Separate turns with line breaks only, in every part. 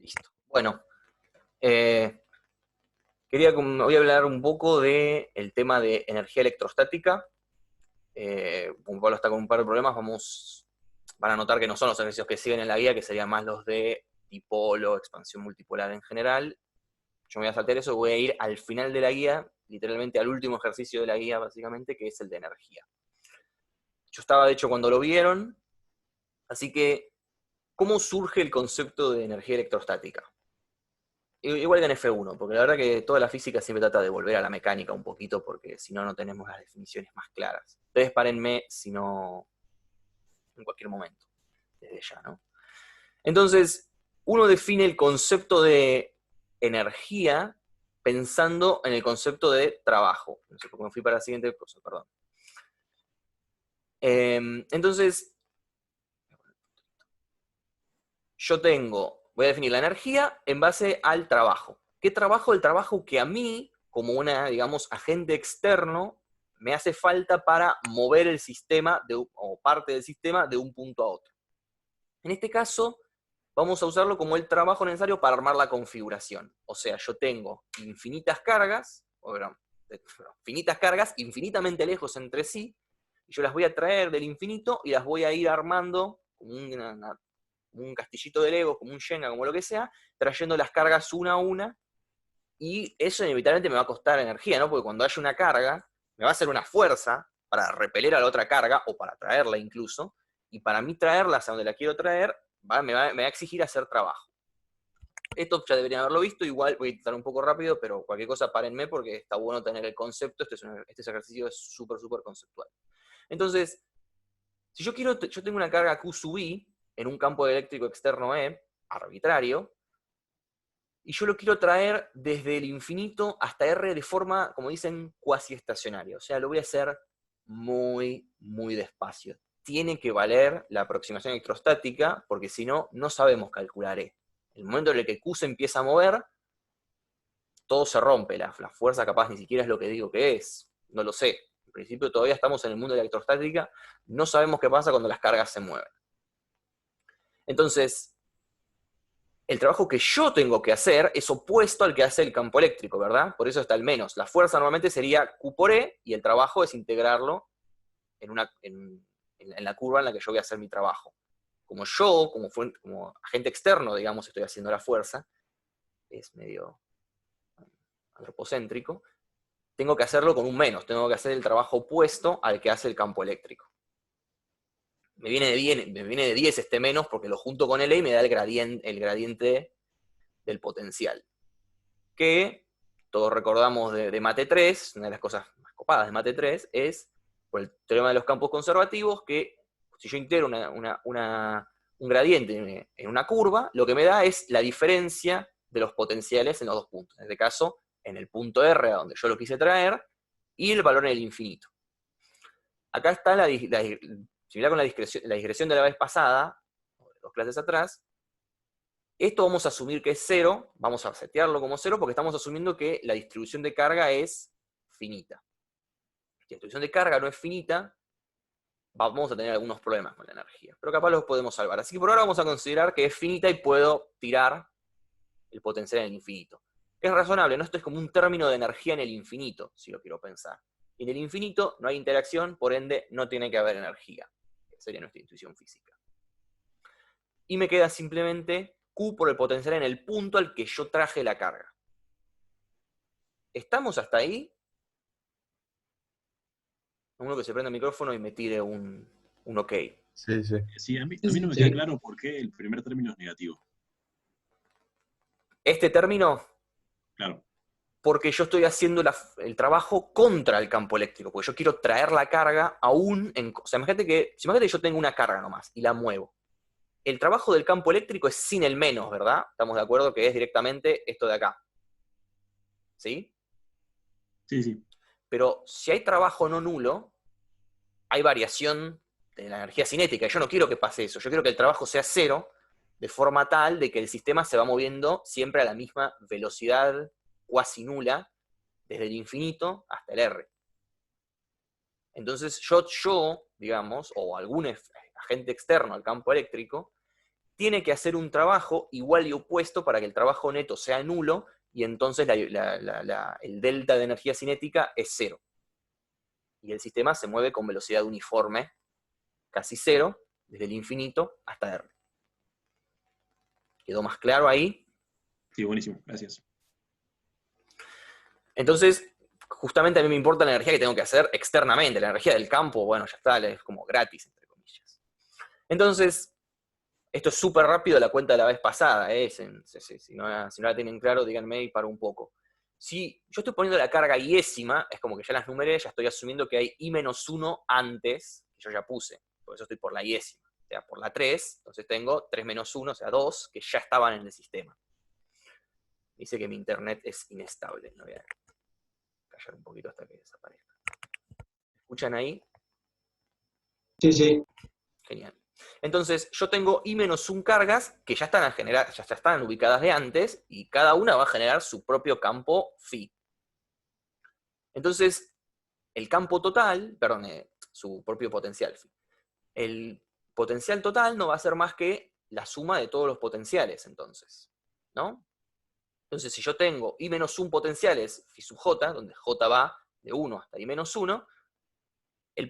Listo. Bueno, voy a hablar un poco del tema de energía electrostática. Como Pablo está con un par de problemas, van a notar que no son los ejercicios que siguen en la guía, que serían más los de dipolo, expansión multipolar en general. Yo me voy a saltar eso, voy a ir al final de la guía, literalmente al último ejercicio de la guía, básicamente, que es el de energía. Yo estaba, de hecho, cuando lo vieron, así que, ¿cómo surge el concepto de energía electrostática? Igual que en F1, porque la verdad que toda la física siempre trata de volver a la mecánica un poquito, porque si no, no tenemos las definiciones más claras. Ustedes párenme si no, en cualquier momento, desde ya, ¿no? Entonces, uno define el concepto de energía pensando en el concepto de trabajo. No sé por qué me fui para la siguiente cosa, perdón. Entonces, voy a definir la energía en base al trabajo. ¿Qué trabajo? El trabajo que a mí, como una, digamos, agente externo, me hace falta para mover el sistema o parte del sistema de un punto a otro. En este caso, vamos a usarlo como el trabajo necesario para armar la configuración. O sea, yo tengo infinitas cargas, finitas cargas, infinitamente lejos entre sí, y yo las voy a traer del infinito y las voy a ir armando como un castillito de Legos, como un Jenga, como lo que sea, trayendo las cargas una a una, y eso inevitablemente me va a costar energía, ¿no? Porque cuando haya una carga, me va a hacer una fuerza para repeler a la otra carga, o para traerla incluso, y para mí traerla a donde la quiero traer, me va a exigir hacer trabajo. Esto ya deberían haberlo visto, igual voy a estar un poco rápido, pero cualquier cosa párenme porque está bueno tener el concepto, este ejercicio es súper conceptual. Entonces, si yo tengo una carga Q sub I en un campo eléctrico externo E, arbitrario, y yo lo quiero traer desde el infinito hasta R de forma, como dicen, cuasi estacionaria. O sea, lo voy a hacer muy despacio. Tiene que valer la aproximación electrostática, porque si no, no sabemos calcular E. El momento en el que Q se empieza a mover, todo se rompe. La fuerza capaz ni siquiera es lo que digo que es. No lo sé. En principio todavía estamos en el mundo de la electrostática, no sabemos qué pasa cuando las cargas se mueven. Entonces, el trabajo que yo tengo que hacer es opuesto al que hace el campo eléctrico, ¿verdad? Por eso está el menos. La fuerza normalmente sería Q por E, y el trabajo es integrarlo en la curva en la que yo voy a hacer mi trabajo. Como yo, como agente externo, digamos, estoy haciendo la fuerza, es medio antropocéntrico, tengo que hacerlo con un menos, tengo que hacer el trabajo opuesto al que hace el campo eléctrico. Me viene de 10 este menos porque lo junto con el E y me da el gradiente del potencial. Que todos recordamos de Mate 3, una de las cosas más copadas de Mate 3, es por el teorema de los campos conservativos, que si yo integro un gradiente en una curva, lo que me da es la diferencia de los potenciales en los dos puntos. En este caso, en el punto R, a donde yo lo quise traer, y el valor en el infinito. Acá está similar con la digresión de la vez pasada, o de 2 clases atrás. Esto vamos a asumir que es 0, vamos a setearlo como 0 porque estamos asumiendo que la distribución de carga es finita. Si la distribución de carga no es finita, vamos a tener algunos problemas con la energía, pero capaz los podemos salvar. Así que por ahora vamos a considerar que es finita y puedo tirar el potencial en el infinito. Es razonable, ¿no? Esto es como un término de energía en el infinito, si lo quiero pensar. En el infinito no hay interacción, por ende no tiene que haber energía. Esa sería nuestra intuición física. Y me queda simplemente Q por el potencial en el punto al que yo traje la carga. ¿Estamos hasta ahí? Uno que se prenda el micrófono y me tire un ok.
Sí, sí.
Sí, a mí no me queda
Sí.
claro por qué el primer término es negativo.
Este término,
Claro,
porque yo estoy haciendo el trabajo contra el campo eléctrico, porque yo quiero traer la carga aún o sea, imagínate que yo tengo una carga nomás y la muevo. El trabajo del campo eléctrico es sin el menos, ¿verdad? Estamos de acuerdo que es directamente esto de acá. ¿Sí?
sí.
Pero si hay trabajo no nulo, hay variación de la energía cinética. Yo no quiero que pase eso. Yo quiero que el trabajo sea 0, de forma tal de que el sistema se va moviendo siempre a la misma velocidad cuasi nula, desde el infinito hasta el R. Entonces yo digamos, o algún agente externo al campo eléctrico, tiene que hacer un trabajo igual y opuesto para que el trabajo neto sea nulo, y entonces el delta de energía cinética es cero. Y el sistema se mueve con velocidad uniforme, casi cero, desde el infinito hasta R. ¿Quedó más claro ahí?
Sí, buenísimo, gracias.
Entonces, justamente a mí me importa la energía que tengo que hacer externamente. La energía del campo, bueno, ya está, es como gratis, entre comillas. Entonces, esto es súper rápido la cuenta de la vez pasada, ¿eh? Si no la tienen claro, díganme y paro un poco. Si yo estoy poniendo la carga iésima, es como que ya las numeré, ya estoy asumiendo que hay I-1 antes, que yo ya puse, por eso estoy por la iésima. O sea, por la 3, entonces tengo 3 menos 1, o sea, 2, que ya estaban en el sistema. Dice que mi internet es inestable, no voy a callar un poquito hasta que desaparezca. ¿Escuchan ahí?
Sí, sí.
Genial. Entonces, yo tengo I-1 cargas que ya están, ya están ubicadas de antes, y cada una va a generar su propio campo phi. Entonces, el campo total, perdón, su propio potencial phi. El potencial total no va a ser más que la suma de todos los potenciales, entonces, ¿no? Entonces, si yo tengo I-1 potenciales phi sub j, donde j va de 1 hasta I-1, el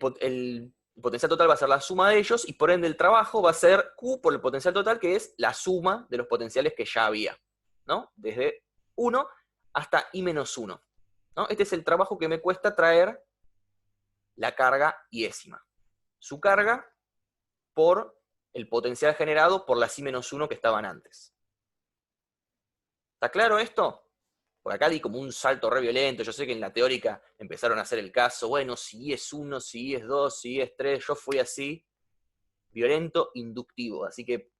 potencial total va a ser la suma de ellos, y por ende el trabajo va a ser Q por el potencial total, que es la suma de los potenciales que ya había, ¿no? Desde 1 hasta I-1, ¿no? Este es el trabajo que me cuesta traer la carga iésima. Su carga por el potencial generado por las I-1 que estaban antes. ¿Está claro esto? Por acá di como un salto re violento. Yo sé que en la teórica empezaron a hacer el caso, bueno, si I es 1, si I es 2, si I es 3, yo fui así, violento, inductivo. Así que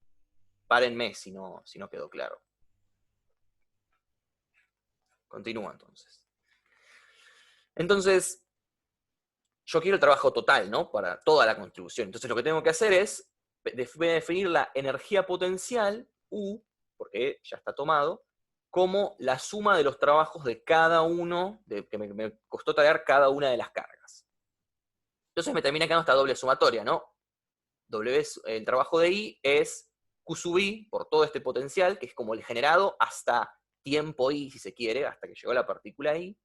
párenme si no quedó claro. Continúa entonces. Entonces, yo quiero el trabajo total, ¿no? Para toda la contribución. Entonces lo que tengo que hacer es definir la energía potencial, U, porque ya está tomado, como la suma de los trabajos de cada uno, que me costó traer cada una de las cargas. Entonces me termina quedando esta doble sumatoria, ¿no? El trabajo de I es Q sub I por todo este potencial, que es como el generado hasta tiempo I, si se quiere, hasta que llegó la partícula I.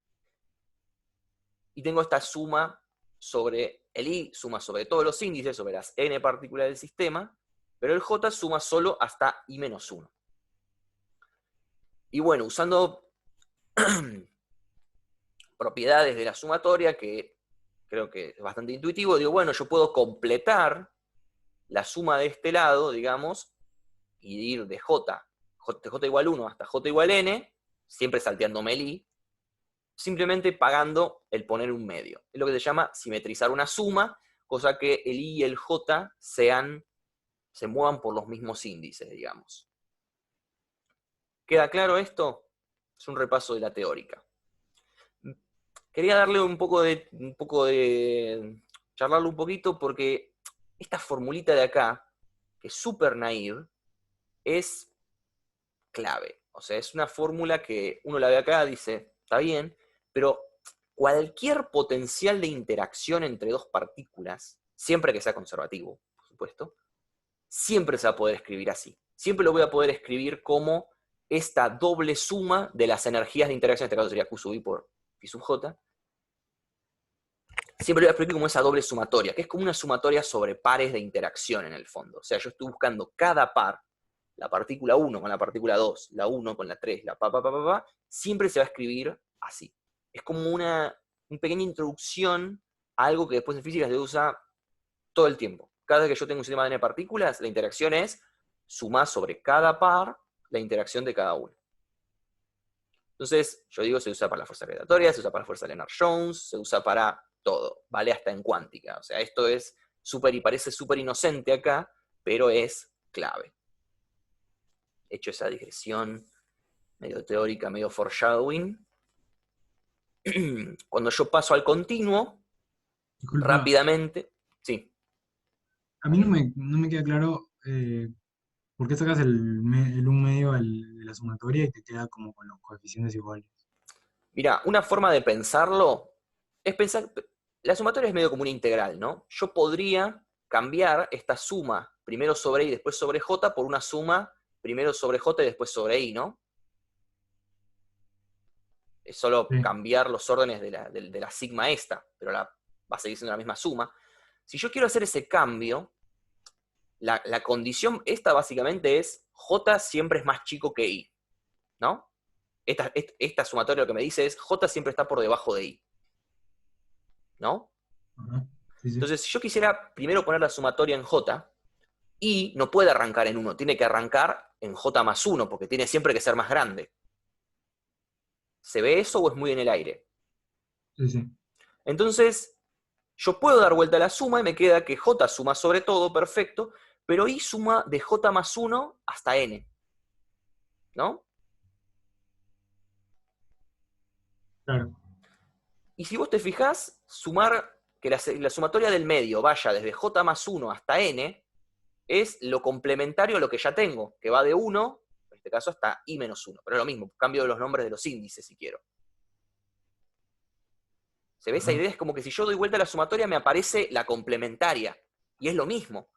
Y tengo esta suma sobre el I, suma sobre todos los índices, sobre las n partículas del sistema, pero el J suma solo hasta I-1. Y bueno, usando propiedades de la sumatoria, que creo que es bastante intuitivo, digo, bueno, yo puedo completar la suma de este lado, digamos, y ir de J igual 1 hasta J igual N, siempre salteándome el I, simplemente pagando el poner un medio. Es lo que se llama simetrizar una suma, cosa que el I y el J se muevan por los mismos índices, digamos. ¿Queda claro esto? Es un repaso de la teórica. Quería darle un poco de charlarlo un poquito, porque esta formulita de acá, que es súper naive, es clave. O sea, es una fórmula que uno la ve acá, dice, está bien, pero cualquier potencial de interacción entre dos partículas, siempre que sea conservativo, por supuesto, siempre se va a poder escribir así. Siempre lo voy a poder escribir como esta doble suma de las energías de interacción, en este caso sería Q sub I por phi sub J. Siempre lo voy a escribir como esa doble sumatoria, que es como una sumatoria sobre pares de interacción en el fondo. O sea, yo estoy buscando cada par, la partícula 1 con la partícula 2, la 1 con la 3, la siempre se va a escribir así. Es como una pequeña introducción a algo que después en física se usa todo el tiempo. Cada vez que yo tengo un sistema de n partículas, la interacción es sumar sobre cada par la interacción de cada una. Entonces, yo digo, se usa para la fuerza gravitatoria, se usa para la fuerza de Lennard-Jones, se usa para todo, vale hasta en cuántica. O sea, esto es súper, y parece súper inocente acá, pero es clave. He hecho esa digresión medio teórica, medio foreshadowing. Cuando yo paso al continuo,
Disculpa,
rápidamente, sí.
a mí no me queda claro por qué sacas el 1 medio de la sumatoria y te queda como con los coeficientes iguales.
Mira, una forma de pensarlo es pensar, la sumatoria es medio como una integral, ¿no? Yo podría cambiar esta suma primero sobre I y después sobre J por una suma primero sobre J y después sobre I, ¿no? Es solo
Sí,
cambiar los órdenes de la sigma esta, pero va a seguir siendo la misma suma. Si yo quiero hacer ese cambio, la condición esta básicamente es J siempre es más chico que I, ¿no? Esta sumatoria lo que me dice es J siempre está por debajo de I, ¿no?
ajá, sí, sí,
Entonces, si yo quisiera primero poner la sumatoria en J, I no puede arrancar en 1, tiene que arrancar en J más 1, porque tiene siempre que ser más grande. ¿Se ve eso o es muy en el aire?
sí, sí.
Entonces, yo puedo dar vuelta a la suma y me queda que J suma sobre todo, perfecto, pero I suma de J más 1 hasta N, ¿no?
Claro,
Y si vos te fijás, sumar que la sumatoria del medio vaya desde J más 1 hasta N es lo complementario a lo que ya tengo, que va de 1, en este caso hasta I menos 1, pero es lo mismo, cambio los nombres de los índices si quiero. ¿Se ve esa
ajá,
idea? Es como que si yo doy vuelta a la sumatoria me aparece la complementaria, y es lo mismo.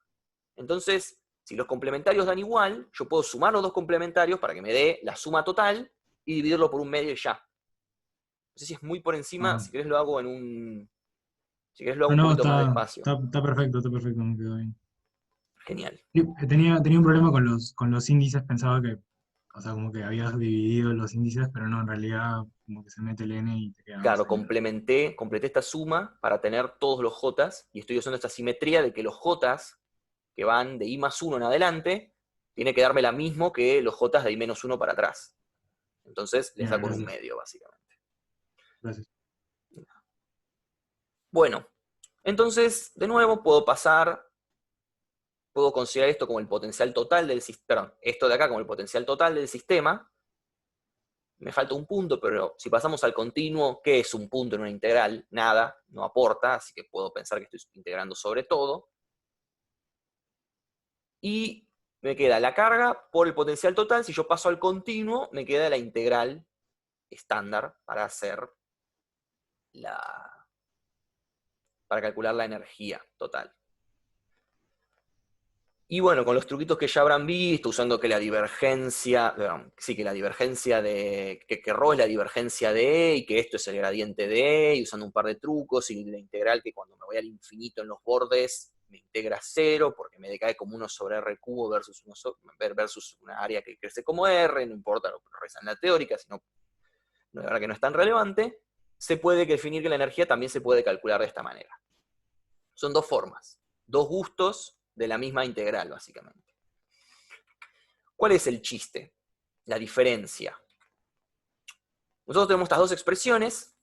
Entonces, si los complementarios dan igual, yo puedo sumar los dos complementarios para que me dé la suma total y dividirlo por un medio y ya. No sé si es muy por encima,
ajá.
si querés lo hago en un. Si querés lo hago
No,
un
no,
poquito más despacio.
está perfecto, me quedó bien.
Genial.
Sí, tenía un problema con los índices, pensaba que, o sea, como que habías dividido los índices, pero no, en realidad como que se mete el n y te queda más
Claro,
ahí.
completé esta suma para tener todos los J, y estoy usando esta simetría de que los J que van de I más 1 en adelante, tiene que darme la mismo que los J de I menos 1 para atrás. Entonces les
Ya,
da con un
gracias,
medio, básicamente.
gracias.
Bueno, entonces, de nuevo, puedo considerar esto como el potencial total del sistema, perdón, esto de acá como el potencial total del sistema. Me falta un punto, pero si pasamos al continuo, ¿qué es un punto en una integral? Nada, no aporta, así que puedo pensar que estoy integrando sobre todo. Y me queda la carga por el potencial total. Si yo paso al continuo, me queda la integral estándar para calcular la energía total. Y bueno, con los truquitos que ya habrán visto, usando que la divergencia, que la divergencia que ρ es la divergencia de E, y que esto es el gradiente de E, y usando un par de trucos, y la integral que cuando me voy al infinito en los bordes, me integra a 0, porque me decae como 1 sobre R cubo versus una área que crece como R, no importa lo que reza en la teórica, sino, la verdad que no es tan relevante, se puede definir que la energía también se puede calcular de esta manera. Son dos formas, dos gustos de la misma integral, básicamente. ¿Cuál es el chiste? La diferencia. Nosotros tenemos estas dos expresiones,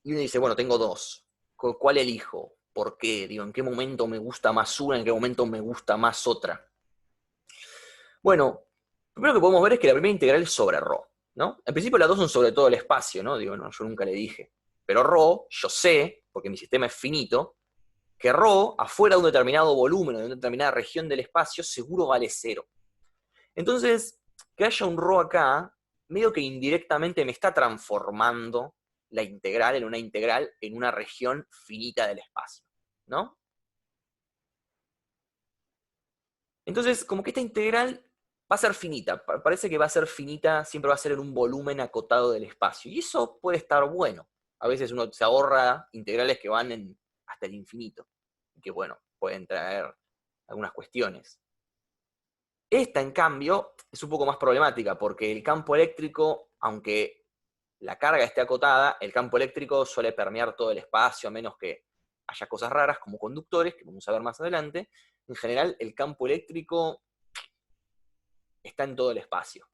y uno dice, bueno, tengo dos. ¿Cuál elijo? ¿Por qué? Digo, ¿en qué momento me gusta más una? ¿En qué momento me gusta más otra? Bueno, primero que podemos ver es que la primera integral es sobre ρ, ¿no? En principio las dos son sobre todo el espacio, ¿no? Digo, no, yo nunca le dije. Pero ρ, yo sé, porque mi sistema es finito, que ρ, afuera de un determinado volumen, de una determinada región del espacio, seguro vale 0. Entonces, que haya un ρ acá, medio que indirectamente me está transformando la integral en una integral en una región finita del espacio, ¿no? Entonces, como que esta integral va a ser finita, parece que va a ser finita, siempre va a ser en un volumen acotado del espacio, y eso puede estar bueno. A veces uno se ahorra integrales que van hasta el infinito, y que, bueno, pueden traer algunas cuestiones. Esta, en cambio, es un poco más problemática, porque el campo eléctrico, aunque la carga esté acotada, el campo eléctrico suele permear todo el espacio, a menos que haya cosas raras como conductores, que vamos a ver más adelante. En general, el campo eléctrico está en todo el espacio.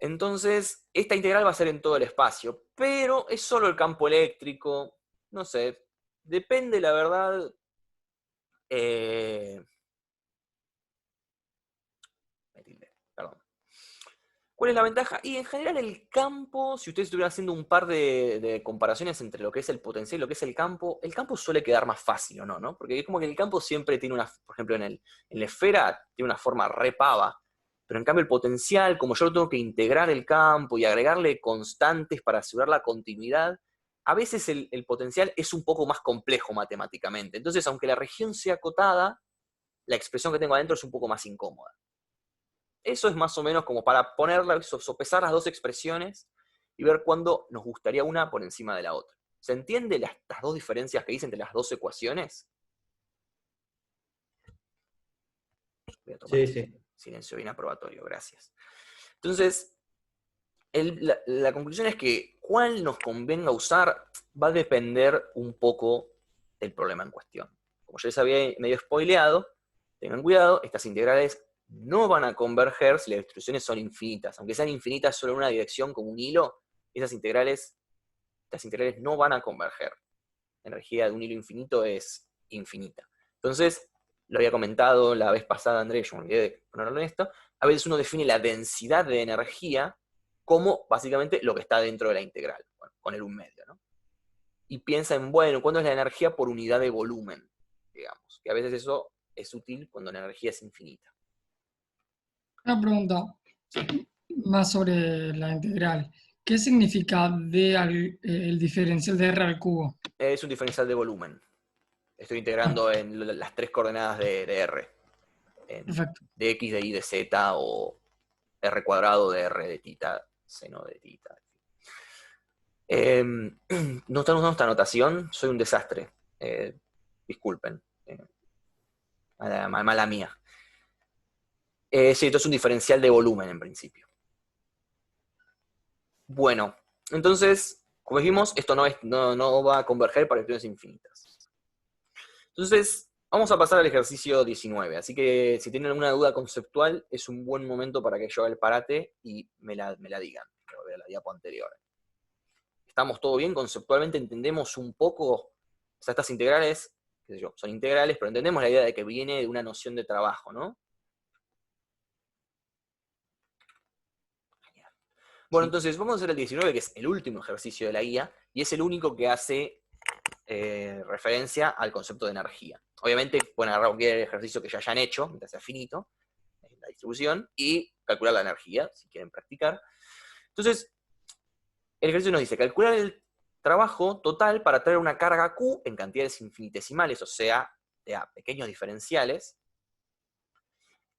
Entonces, esta integral va a ser en todo el espacio, pero es solo el campo eléctrico, no sé, depende, la verdad. Perdón. ¿Cuál es la ventaja? Y en general el campo, si ustedes estuvieran haciendo un par de comparaciones entre lo que es el potencial y lo que es el campo suele quedar más fácil, ¿o no? ¿No? Porque es como que el campo siempre tiene por ejemplo, en la esfera tiene una forma repava, pero en cambio el potencial, como yo tengo que integrar el campo y agregarle constantes para asegurar la continuidad, a veces el potencial es un poco más complejo matemáticamente. Entonces, aunque la región sea acotada, la expresión que tengo adentro es un poco más incómoda. Eso es más o menos como para ponerla, sopesar las dos expresiones y ver cuándo nos gustaría una por encima de la otra. ¿Se entiende las dos diferencias que hice entre las dos ecuaciones? Voy a tomar
Sí.
silencio bien aprobatorio, gracias. Entonces, la conclusión es que cuál nos convenga usar va a depender un poco del problema en cuestión. Como ya les había medio spoileado, tengan cuidado, estas integrales no van a converger si las distribuciones son infinitas. Aunque sean infinitas solo en una dirección como un hilo, estas integrales no van a converger. La energía de un hilo infinito es infinita. Entonces, lo había comentado la vez pasada, Andrés, yo me olvidé de ponerlo en esto, a veces uno define la densidad de energía como básicamente lo que está dentro de la integral, bueno, con el 1/2, ¿no? Y piensa en, bueno, ¿cuánto es la energía por unidad de volumen? Digamos, que a veces eso es útil cuando la energía es infinita.
Una pregunta más sobre la integral. ¿Qué significa el diferencial de r al cubo?
Es un diferencial de volumen. Estoy integrando en las tres coordenadas de R.
Perfecto.
De X, de Y, de Z, o R cuadrado de R de tita, seno de tita. ¿No están usando esta notación? Soy un desastre. Disculpen. Mala mía. Sí, esto es un diferencial de volumen en principio. Bueno, entonces, como dijimos, esto no va a converger para ecuaciones infinitas. Entonces, vamos a pasar al ejercicio 19. Así que si tienen alguna duda conceptual, es un buen momento para que yo haga el parate y me la digan. Voy a ver la diapo anterior. ¿Estamos todo bien? Conceptualmente entendemos un poco, o sea, estas integrales, qué sé yo, son integrales, pero entendemos la idea de que viene de una noción de trabajo, ¿no? Bueno, entonces vamos a hacer el 19, que es el último ejercicio de la guía, y es el único que hace referencia al concepto de energía. Obviamente pueden agarrar cualquier ejercicio que ya hayan hecho, mientras sea finito, la distribución, y calcular la energía, si quieren practicar. Entonces, el ejercicio nos dice, calcular el trabajo total para traer una carga Q en cantidades infinitesimales, o sea, a pequeños diferenciales,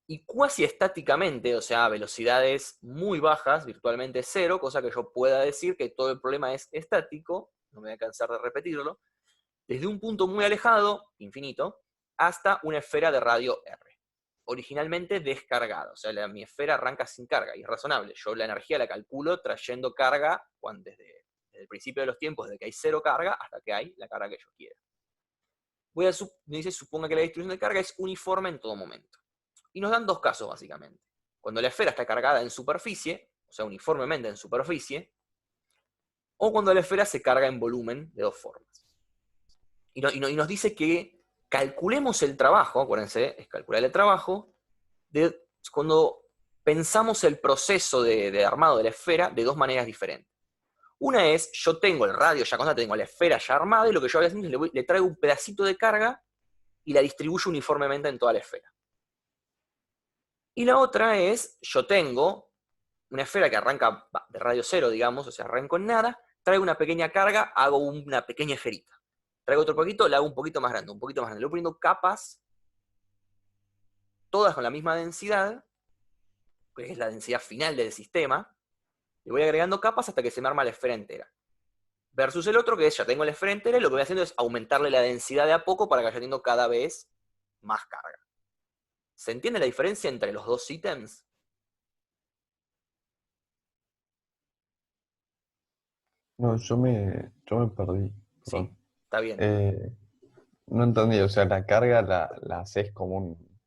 y cuasi estáticamente, o sea, a velocidades muy bajas, virtualmente cero, cosa que yo pueda decir que todo el problema es estático, no me voy a cansar de repetirlo, desde un punto muy alejado, infinito, hasta una esfera de radio R, originalmente descargada, o sea, mi esfera arranca sin carga, y es razonable, yo la energía la calculo trayendo carga desde el principio de los tiempos, desde que hay cero carga hasta que hay la carga que yo quiera. Me dice, suponga que la distribución de carga es uniforme en todo momento. Y nos dan dos casos, básicamente. Cuando la esfera está cargada en superficie, o sea, uniformemente en superficie, o cuando la esfera se carga en volumen, de dos formas. Y nos dice que calculemos el trabajo, acuérdense, es calcular el trabajo, cuando pensamos el proceso de armado de la esfera de dos maneras diferentes. Una es, yo tengo el radio ya constante, tengo la esfera ya armada, y lo que yo voy haciendo es le traigo un pedacito de carga y la distribuyo uniformemente en toda la esfera. Y la otra es, yo tengo una esfera que arranca de radio cero, digamos, o sea, arranco en nada, traigo una pequeña carga, hago una pequeña esferita. Traigo otro poquito, la hago un poquito más grande, le voy poniendo capas, todas con la misma densidad, que es la densidad final del sistema, y voy agregando capas hasta que se me arma la esfera entera. Versus el otro, que es, ya tengo la esfera entera, y lo que voy haciendo es aumentarle la densidad de a poco para que vaya teniendo cada vez más carga. ¿Se entiende la diferencia entre los dos ítems?
No, yo me perdí.
Sí,
Perdón.
está bien.
No entendí, o sea, la carga la haces como un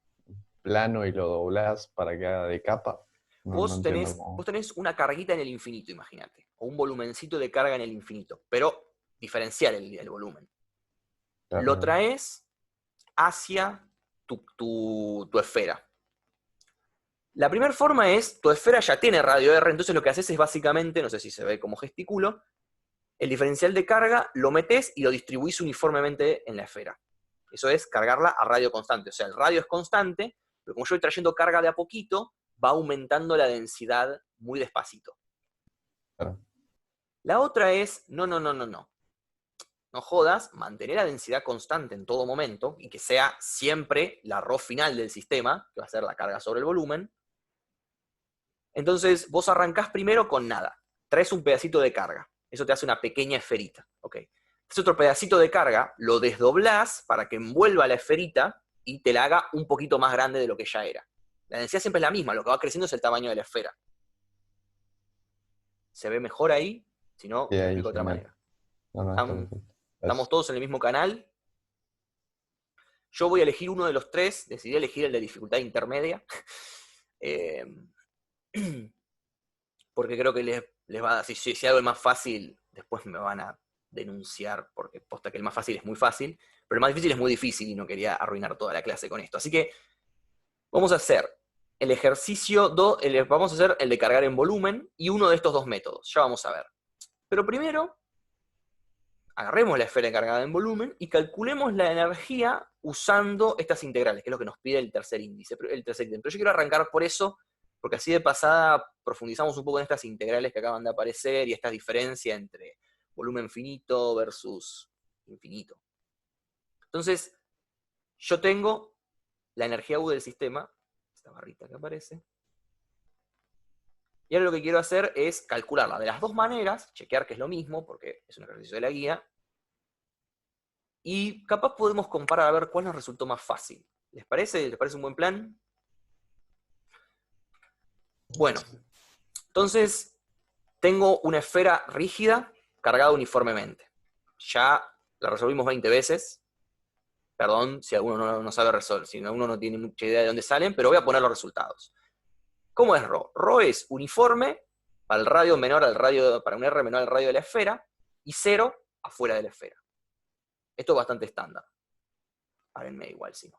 plano y lo doblás para que haga de capa. No
Vos
entiendo cómo.
tenés una carguita en el infinito, imagínate, o un volumencito de carga en el infinito, pero diferenciar el volumen.
Claro,
Lo
claro.
traes hacia tu esfera. La primera forma es, tu esfera ya tiene radio R, entonces lo que haces es básicamente, no sé si se ve como gesticulo, el diferencial de carga lo metés y lo distribuís uniformemente en la esfera. Eso es cargarla a radio constante. O sea, el radio es constante, pero como yo voy trayendo carga de a poquito, va aumentando la densidad muy despacito.
Claro.
La otra es, no. no jodas, mantener la densidad constante en todo momento, y que sea siempre la ρ final del sistema, que va a ser la carga sobre el volumen. Entonces, vos arrancás primero con nada. Traes un pedacito de carga. Eso te hace una pequeña esferita. ¿Okay? Ese otro pedacito de carga lo desdoblás para que envuelva la esferita y te la haga un poquito más grande de lo que ya era. La densidad siempre es la misma, lo que va creciendo es el tamaño de la esfera. ¿Se ve mejor ahí? Si no,
Sí,
lo
ahí,
explico de otra
genial.
manera.
No, está perfecto.
Estamos todos en el mismo canal. Yo voy a elegir uno de los tres. Decidí elegir el de dificultad intermedia. Porque creo que les va a dar, si algo es más fácil, después me van a denunciar, porque posta que el más fácil es muy fácil, pero el más difícil es muy difícil y no quería arruinar toda la clase con esto. Así que vamos a hacer el ejercicio, vamos a hacer el de cargar en volumen y uno de estos dos métodos, ya vamos a ver. Pero primero, agarremos la esfera cargada en volumen y calculemos la energía usando estas integrales, que es lo que nos pide el tercer índice, el tercer ítem. Pero yo quiero arrancar por eso, porque así de pasada profundizamos un poco en estas integrales que acaban de aparecer y esta diferencia entre volumen finito versus infinito. Entonces, yo tengo la energía U del sistema, esta barrita que aparece, y ahora lo que quiero hacer es calcularla de las dos maneras, chequear que es lo mismo, porque es un ejercicio de la guía, y capaz podemos comparar a ver cuál nos resultó más fácil. ¿Les parece? ¿Les parece un buen plan? Bueno, entonces tengo una esfera rígida cargada uniformemente. Ya la resolvimos 20 veces. Perdón si alguno no sabe resolver, si alguno no tiene mucha idea de dónde salen, pero voy a poner los resultados. ¿Cómo es ρ? ρ es uniforme para el radio menor al radio, para un R menor al radio de la esfera, y 0 afuera de la esfera. Esto es bastante estándar. Párenme igual si no.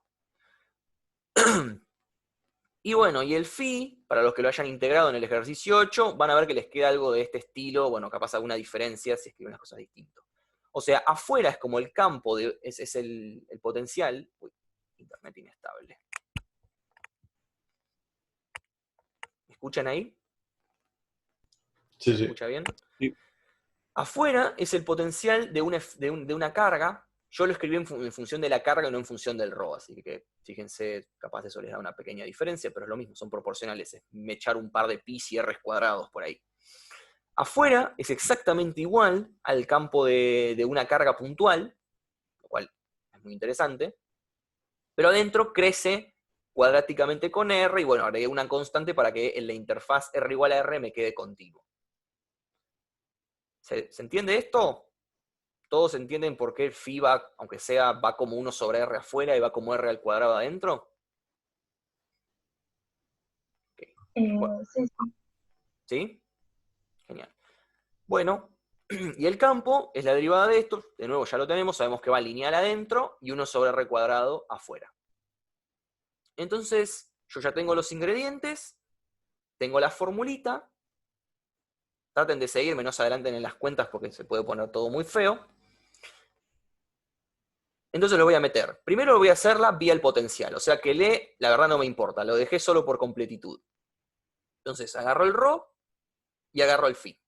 Y bueno, y el phi, para los que lo hayan integrado en el ejercicio 8, van a ver que les queda algo de este estilo, bueno, capaz alguna diferencia si escriben las cosas distintas. O sea, afuera es como el campo, es el potencial. Uy, internet inestable. ¿Me escuchan ahí?
Sí,
¿Se
sí.
escucha bien?
Sí.
Afuera es el potencial de una carga. Yo lo escribí en función de la carga y no en función del ρ, así que fíjense, capaz eso les da una pequeña diferencia, pero es lo mismo, son proporcionales, es echar un par de pis y r's cuadrados por ahí. Afuera es exactamente igual al campo de una carga puntual, lo cual es muy interesante, pero adentro crece cuadráticamente con R, y bueno, agregué una constante para que en la interfaz R igual a R me quede continuo. ¿Se entiende esto? ¿Todos entienden por qué phi va, aunque sea, va como 1 sobre R afuera y va como R al cuadrado adentro? Okay. Bueno.
Sí, sí.
¿Sí? Genial. Bueno, y el campo es la derivada de esto, de nuevo ya lo tenemos, sabemos que va lineal adentro y 1 sobre R cuadrado afuera. Entonces, yo ya tengo los ingredientes, tengo la formulita, traten de seguirme, no se adelanten en las cuentas porque se puede poner todo muy feo. Entonces lo voy a meter. Primero lo voy a hacerla vía el potencial, o sea que le, la verdad no me importa, lo dejé solo por completitud. Entonces agarro el ρ y agarro el phi.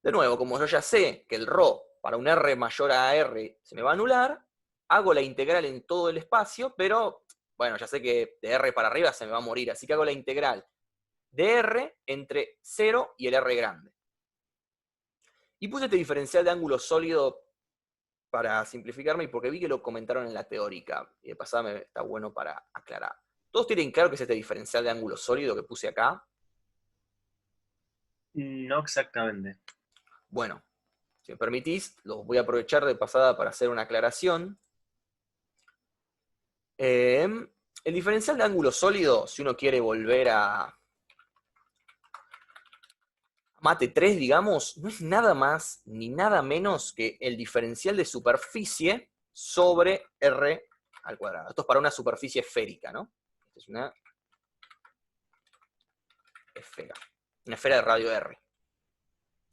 De nuevo, como yo ya sé que el ρ para un R mayor a R se me va a anular, hago la integral en todo el espacio, pero bueno, ya sé que de R para arriba se me va a morir, así que hago la integral de R entre 0 y el R grande. Y puse este diferencial de ángulo sólido para simplificarme y porque vi que lo comentaron en la teórica, y de pasada me está bueno para aclarar. ¿Todos tienen claro qué es este diferencial de ángulo sólido que puse acá?
No exactamente.
Bueno, si me permitís, lo voy a aprovechar de pasada para hacer una aclaración. El diferencial de ángulo sólido, si uno quiere volver a Mate 3, digamos, no es nada más ni nada menos que el diferencial de superficie sobre R al cuadrado. Esto es para una superficie esférica, ¿no? Esta es una esfera de radio R.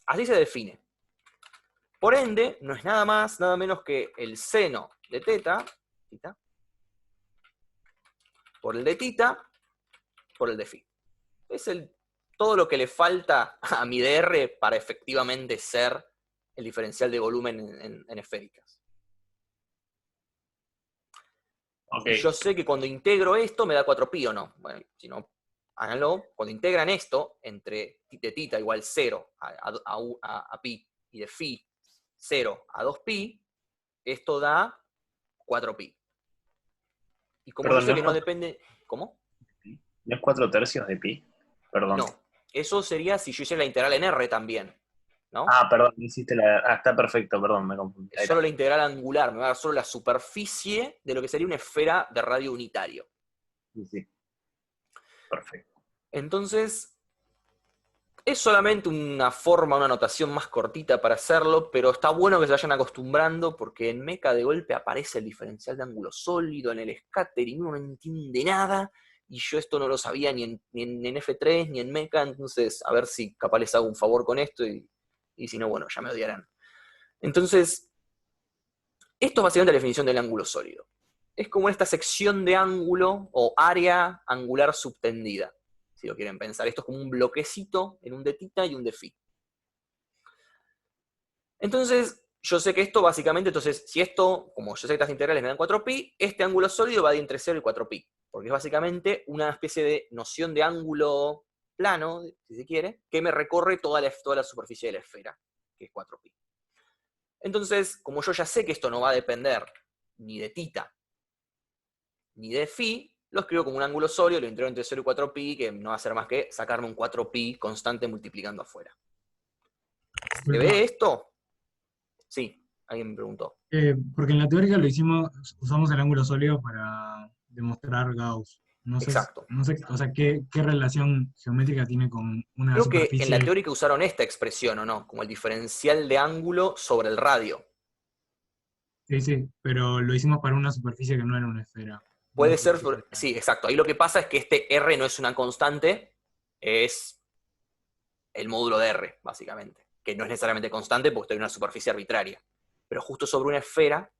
Así se define. Por ende, no es nada más, nada menos que el seno de teta, por el de tita, por el de phi. Es todo lo que le falta a mi DR para efectivamente ser el diferencial de volumen en esféricas.
Ok.
Y yo sé que cuando integro esto me da 4pi o no. Bueno, si no, háganlo. Cuando integran esto, entre de tita igual 0 a pi y de phi 0 a 2pi, esto da 4pi. Y como
Perdón,
yo sé
¿no
que
es
no
4
depende... ¿Cómo?
¿No es 4/3 de pi? Perdón.
No. Eso sería si yo hiciera la integral en R también, ¿no?
Perdón, hiciste la... está perfecto, perdón, me confundí.
Es solo la integral angular, me va a dar solo la superficie de lo que sería una esfera de radio unitario.
Sí. Perfecto.
Entonces, es solamente una forma, una notación más cortita para hacerlo, pero está bueno que se vayan acostumbrando porque en Meca de golpe aparece el diferencial de ángulo sólido, en el scattering uno no entiende nada, y yo esto no lo sabía ni en F3 ni en Meca, entonces a ver si capaz les hago un favor con esto y si no, bueno, ya me odiarán. Entonces, esto es básicamente la definición del ángulo sólido. Es como esta sección de ángulo o área angular subtendida, si lo quieren pensar. Esto es como un bloquecito en un de tita y un de phi. Entonces, yo sé que esto básicamente, entonces, si esto, como yo sé que estas integrales me dan 4pi, este ángulo sólido va de entre 0 y 4pi, porque es básicamente una especie de noción de ángulo plano, si se quiere, que me recorre toda la superficie de la esfera, que es 4pi. Entonces, como yo ya sé que esto no va a depender ni de tita ni de phi, lo escribo como un ángulo sólido, lo integro entre 0 y 4pi, que no va a ser más que sacarme un 4pi constante multiplicando afuera. ¿Se ve esto? Sí, alguien me preguntó.
Porque en la teórica lo hicimos, usamos el ángulo sólido para demostrar Gauss. No sé,
Exacto.
no sé, o sea, qué relación geométrica tiene con una
Creo que en la
superficie.
teórica usaron esta expresión, ¿o no? Como el diferencial de ángulo sobre el radio.
Sí, pero lo hicimos para una superficie que no era una esfera.
Puede
Una
ser,
superficie plana.
sí, exacto. Ahí lo que pasa es que este R no es una constante, es el módulo de R, básicamente. Que no es necesariamente constante porque estoy en una superficie arbitraria. Pero justo sobre una esfera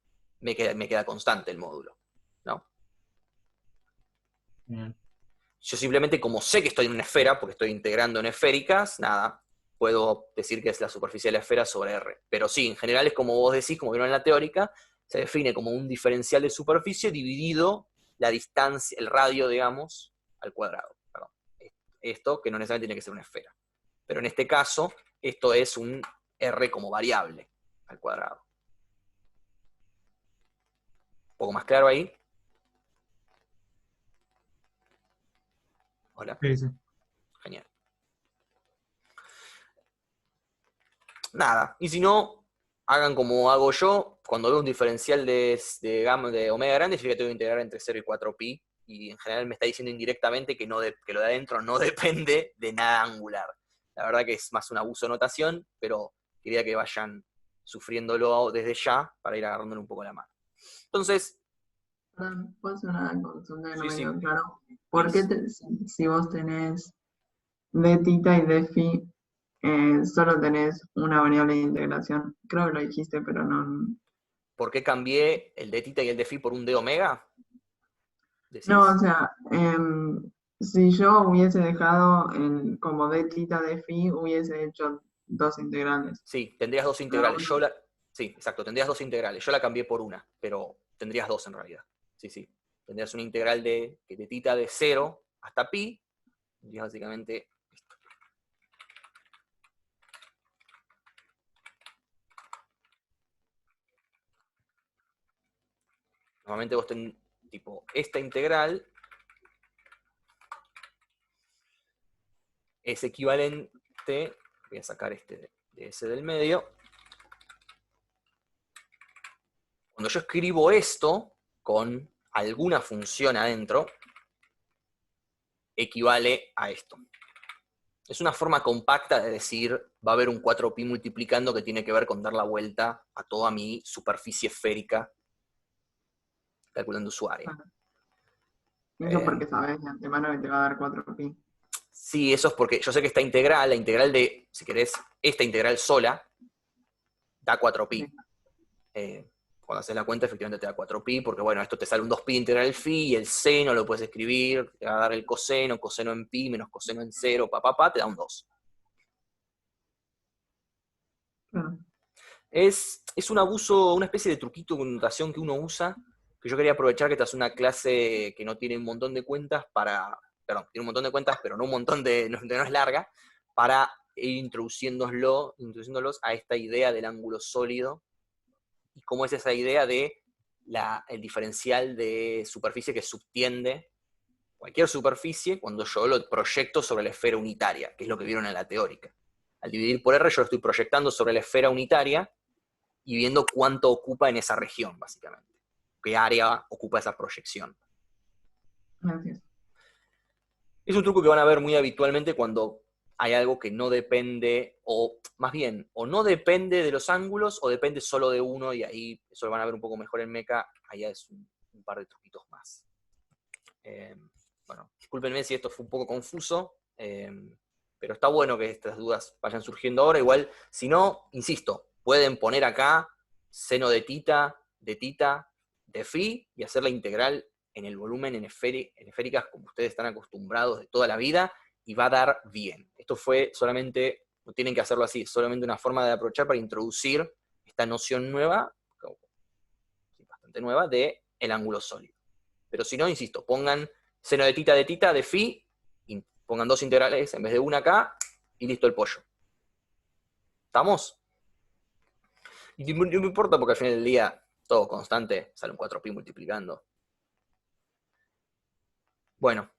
me queda constante el módulo, ¿no?
Bien.
Yo simplemente, como sé que estoy en una esfera, porque estoy integrando en esféricas, nada, puedo decir que es la superficie de la esfera sobre R. Pero sí, en general es como vos decís, como vieron en la teórica, se define como un diferencial de superficie dividido la distancia, el radio, digamos, al cuadrado. Perdón. Esto que no necesariamente tiene que ser una esfera. Pero en este caso, esto es un R como variable al cuadrado. ¿Un poco más claro ahí? Hola.
Sí.
Genial. Nada. Y si no, hagan como hago yo. Cuando veo un diferencial de gamma de omega grande, significa que tengo que integrar entre 0 y 4pi. Y en general me está diciendo indirectamente que lo de adentro no depende de nada angular. La verdad que es más un abuso de notación, pero quería que vayan sufriéndolo desde ya para ir agarrándole un poco la mano. Entonces,
Perdón, ¿puedo hacer una consulta que no
sí,
me
sí,
quedó claro? ¿Por qué
please.
si vos tenés d tita y d phi, solo tenés una variable de integración? Creo que lo dijiste, pero no.
¿Por qué cambié el de tita y el de phi por un de omega? ¿Decís?
No, o sea, si yo hubiese dejado como d tita d phi, hubiese hecho dos integrales.
Sí, tendrías dos integrales. Sí, exacto, tendrías dos integrales. Yo la cambié por una, pero tendrías dos en realidad. Sí. Tendrías una integral de tita de 0 hasta pi. Tendrías básicamente esto. Normalmente vos tenés, tipo, esta integral es equivalente, voy a sacar este de ese del medio. Cuando yo escribo esto con alguna función adentro, equivale a esto. Es una forma compacta de decir, va a haber un 4pi multiplicando que tiene que ver con dar la vuelta a toda mi superficie esférica calculando su área.
Eso porque sabes de antemano que te va a dar 4pi.
Sí, eso es porque yo sé que esta integral, la integral de, si querés, esta integral sola, da 4pi.
Sí.
Cuando haces la cuenta, efectivamente te da 4pi, porque bueno, esto te sale un 2pi integral phi, y el seno lo puedes escribir, te va a dar el coseno en pi menos coseno en 0, te da un 2.
Claro.
Es un abuso, una especie de truquito con notación que uno usa, que yo quería aprovechar que esta es una clase que no tiene un montón de cuentas perdón, tiene un montón de cuentas, pero no un montón no es larga, para ir introduciéndolos a esta idea del ángulo sólido, y cómo es esa idea de el diferencial de superficie que subtiende cualquier superficie cuando yo lo proyecto sobre la esfera unitaria, que es lo que vieron en la teórica. Al dividir por R yo lo estoy proyectando sobre la esfera unitaria y viendo cuánto ocupa en esa región, básicamente. Qué área ocupa esa proyección.
Gracias.
Es un truco que van a ver muy habitualmente cuando hay algo que no depende, o más bien, o no depende de los ángulos, o depende solo de uno, y ahí eso lo van a ver un poco mejor en Meca, allá es un par de truquitos más. Bueno, discúlpenme si esto fue un poco confuso, pero está bueno que estas dudas vayan surgiendo ahora. Igual, si no, insisto, pueden poner acá seno de tita, de phi, y hacer la integral en el volumen en esféricas como ustedes están acostumbrados de toda la vida, y va a dar bien. Esto fue solamente, no tienen que hacerlo así, es solamente una forma de aprovechar para introducir esta noción nueva, bastante nueva, de el ángulo sólido. Pero si no, insisto, pongan seno de tita, de phi, y pongan dos integrales en vez de una acá, y listo el pollo. ¿Estamos? Y no me importa porque al final del día, todo constante, sale un 4pi multiplicando. Bueno,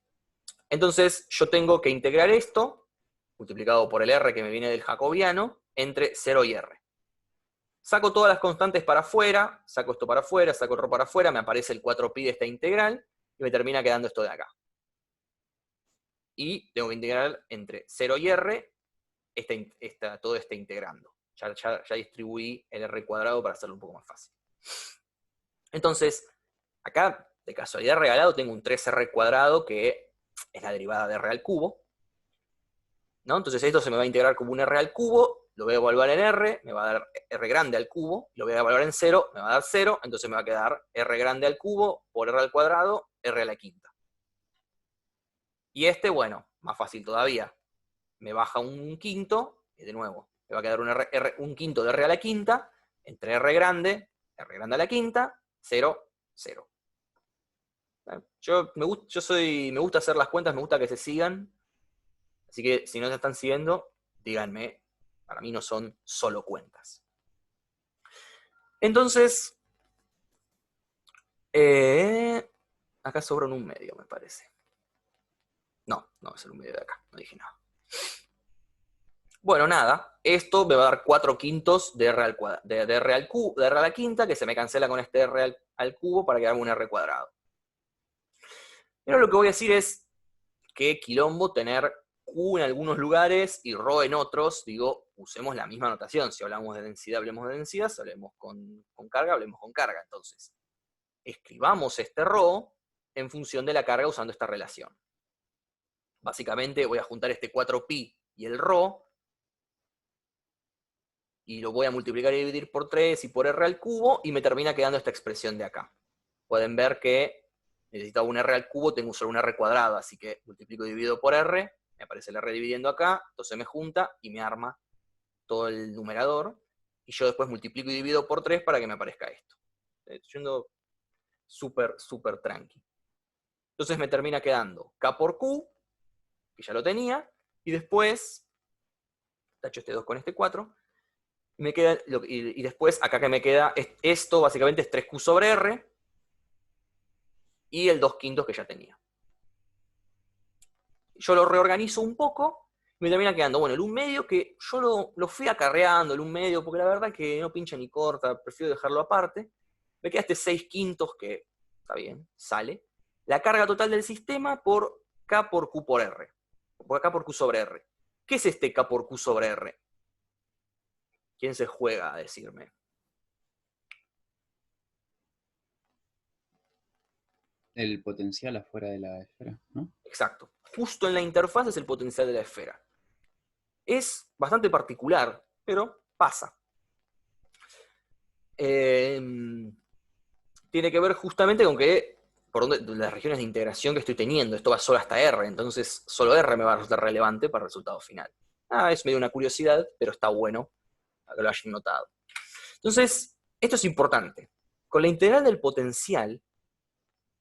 entonces yo tengo que integrar esto, multiplicado por el R que me viene del jacobiano, entre 0 y R. Saco todas las constantes para afuera, saco esto para afuera, saco el ρ para afuera, me aparece el 4pi de esta integral, y me termina quedando esto de acá. Y tengo que integrar entre 0 y R todo este integrando. Ya distribuí el R cuadrado para hacerlo un poco más fácil. Entonces, acá, de casualidad regalado, tengo un 3R cuadrado que es la derivada de R al cubo, ¿no? Entonces esto se me va a integrar como un R al cubo, lo voy a evaluar en R, me va a dar R grande al cubo, lo voy a evaluar en 0, me va a dar 0, entonces me va a quedar R grande al cubo por R al cuadrado, R a la quinta. Y bueno, más fácil todavía, me baja un quinto, y de nuevo, me va a quedar un quinto de R a la quinta, entre R grande a la quinta, 0, 0. Me gusta hacer las cuentas, me gusta que se sigan, así que si no se están siguiendo, díganme, para mí no son solo cuentas. Entonces, acá sobra un medio, me parece. No va a ser un medio de acá, no dije nada. Bueno, nada, esto me va a dar 4 quintos de R a la quinta, que se me cancela con este R al cubo para quedarme un R cuadrado. Pero lo que voy a decir es que quilombo tener Q en algunos lugares y ρ en otros. Digo, usemos la misma notación. Si hablamos de densidad, hablemos de densidad. Si hablemos con carga, hablemos con carga. Entonces, escribamos este ρ en función de la carga usando esta relación. Básicamente voy a juntar este 4pi y el ρ, y lo voy a multiplicar y dividir por 3 y por R al cubo, y me termina quedando esta expresión de acá. Pueden ver que necesitaba un R al cubo, tengo solo un R cuadrado, así que multiplico y divido por R, me aparece el R dividiendo acá, entonces me junta y me arma todo el numerador, y yo después multiplico y divido por 3 para que me aparezca esto. Estoy yendo súper, súper tranqui. Entonces me termina quedando K por Q, que ya lo tenía, y después, tacho este 2 con este 4, me queda, y después acá que me queda, esto básicamente es 3Q sobre R, y el 2 quintos que ya tenía. Yo lo reorganizo un poco, y me termina quedando, bueno, el 1 medio, que yo lo fui acarreando, el 1 medio, porque la verdad que no pincha ni corta, prefiero dejarlo aparte. Me queda este 6 quintos, que está bien, sale. La carga total del sistema por K por Q por R. Por K por Q sobre R. ¿Qué es este K por Q sobre R? ¿Quién se juega a decirme?
El potencial afuera de la esfera, ¿no?
Exacto. Justo en la interfaz es el potencial de la esfera. Es bastante particular, pero pasa. Tiene que ver justamente con que por las regiones de integración que estoy teniendo. Esto va solo hasta R, entonces solo R me va a resultar relevante para el resultado final. Es medio una curiosidad, pero está bueno a que lo hayan notado. Entonces, esto es importante. Con la integral del potencial,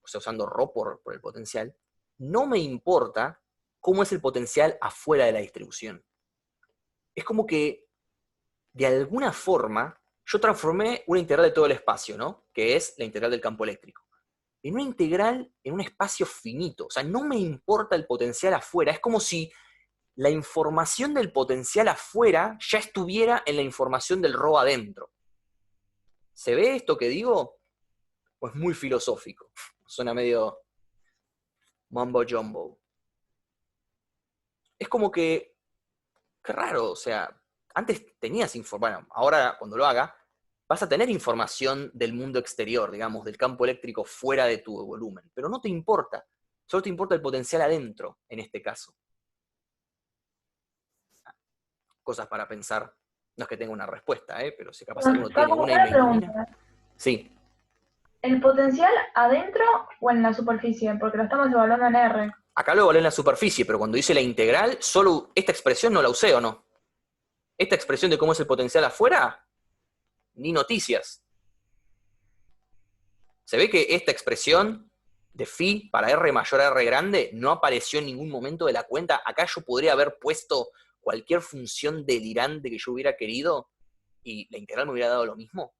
o sea, usando ρ por el potencial, no me importa cómo es el potencial afuera de la distribución. Es como que, de alguna forma, yo transformé una integral de todo el espacio, ¿no? Que es la integral del campo eléctrico. En una integral en un espacio finito. O sea, no me importa el potencial afuera. Es como si la información del potencial afuera ya estuviera en la información del ρ adentro. ¿Se ve esto que digo? Pues muy filosófico. Suena medio mumbo jumbo. Es como que, qué raro, o sea, antes tenías información, bueno, ahora cuando lo haga, vas a tener información del mundo exterior, digamos, del campo eléctrico fuera de tu volumen, pero no te importa, solo te importa el potencial adentro, en este caso. Cosas para pensar, no es que tenga una respuesta, pero si capaz alguno tiene
Facu,
una y
una
me ilumina.
pregunta.
Sí,
¿El potencial adentro o en la superficie? Porque lo estamos evaluando en R.
acá lo evalué en la superficie, pero cuando hice la integral, solo esta expresión no la usé, ¿o no? Esta expresión de cómo es el potencial afuera, ni noticias. Se ve que esta expresión de phi para R mayor a R grande no apareció en ningún momento de la cuenta. Acá yo podría haber puesto cualquier función delirante que yo hubiera querido y la integral me hubiera dado lo mismo.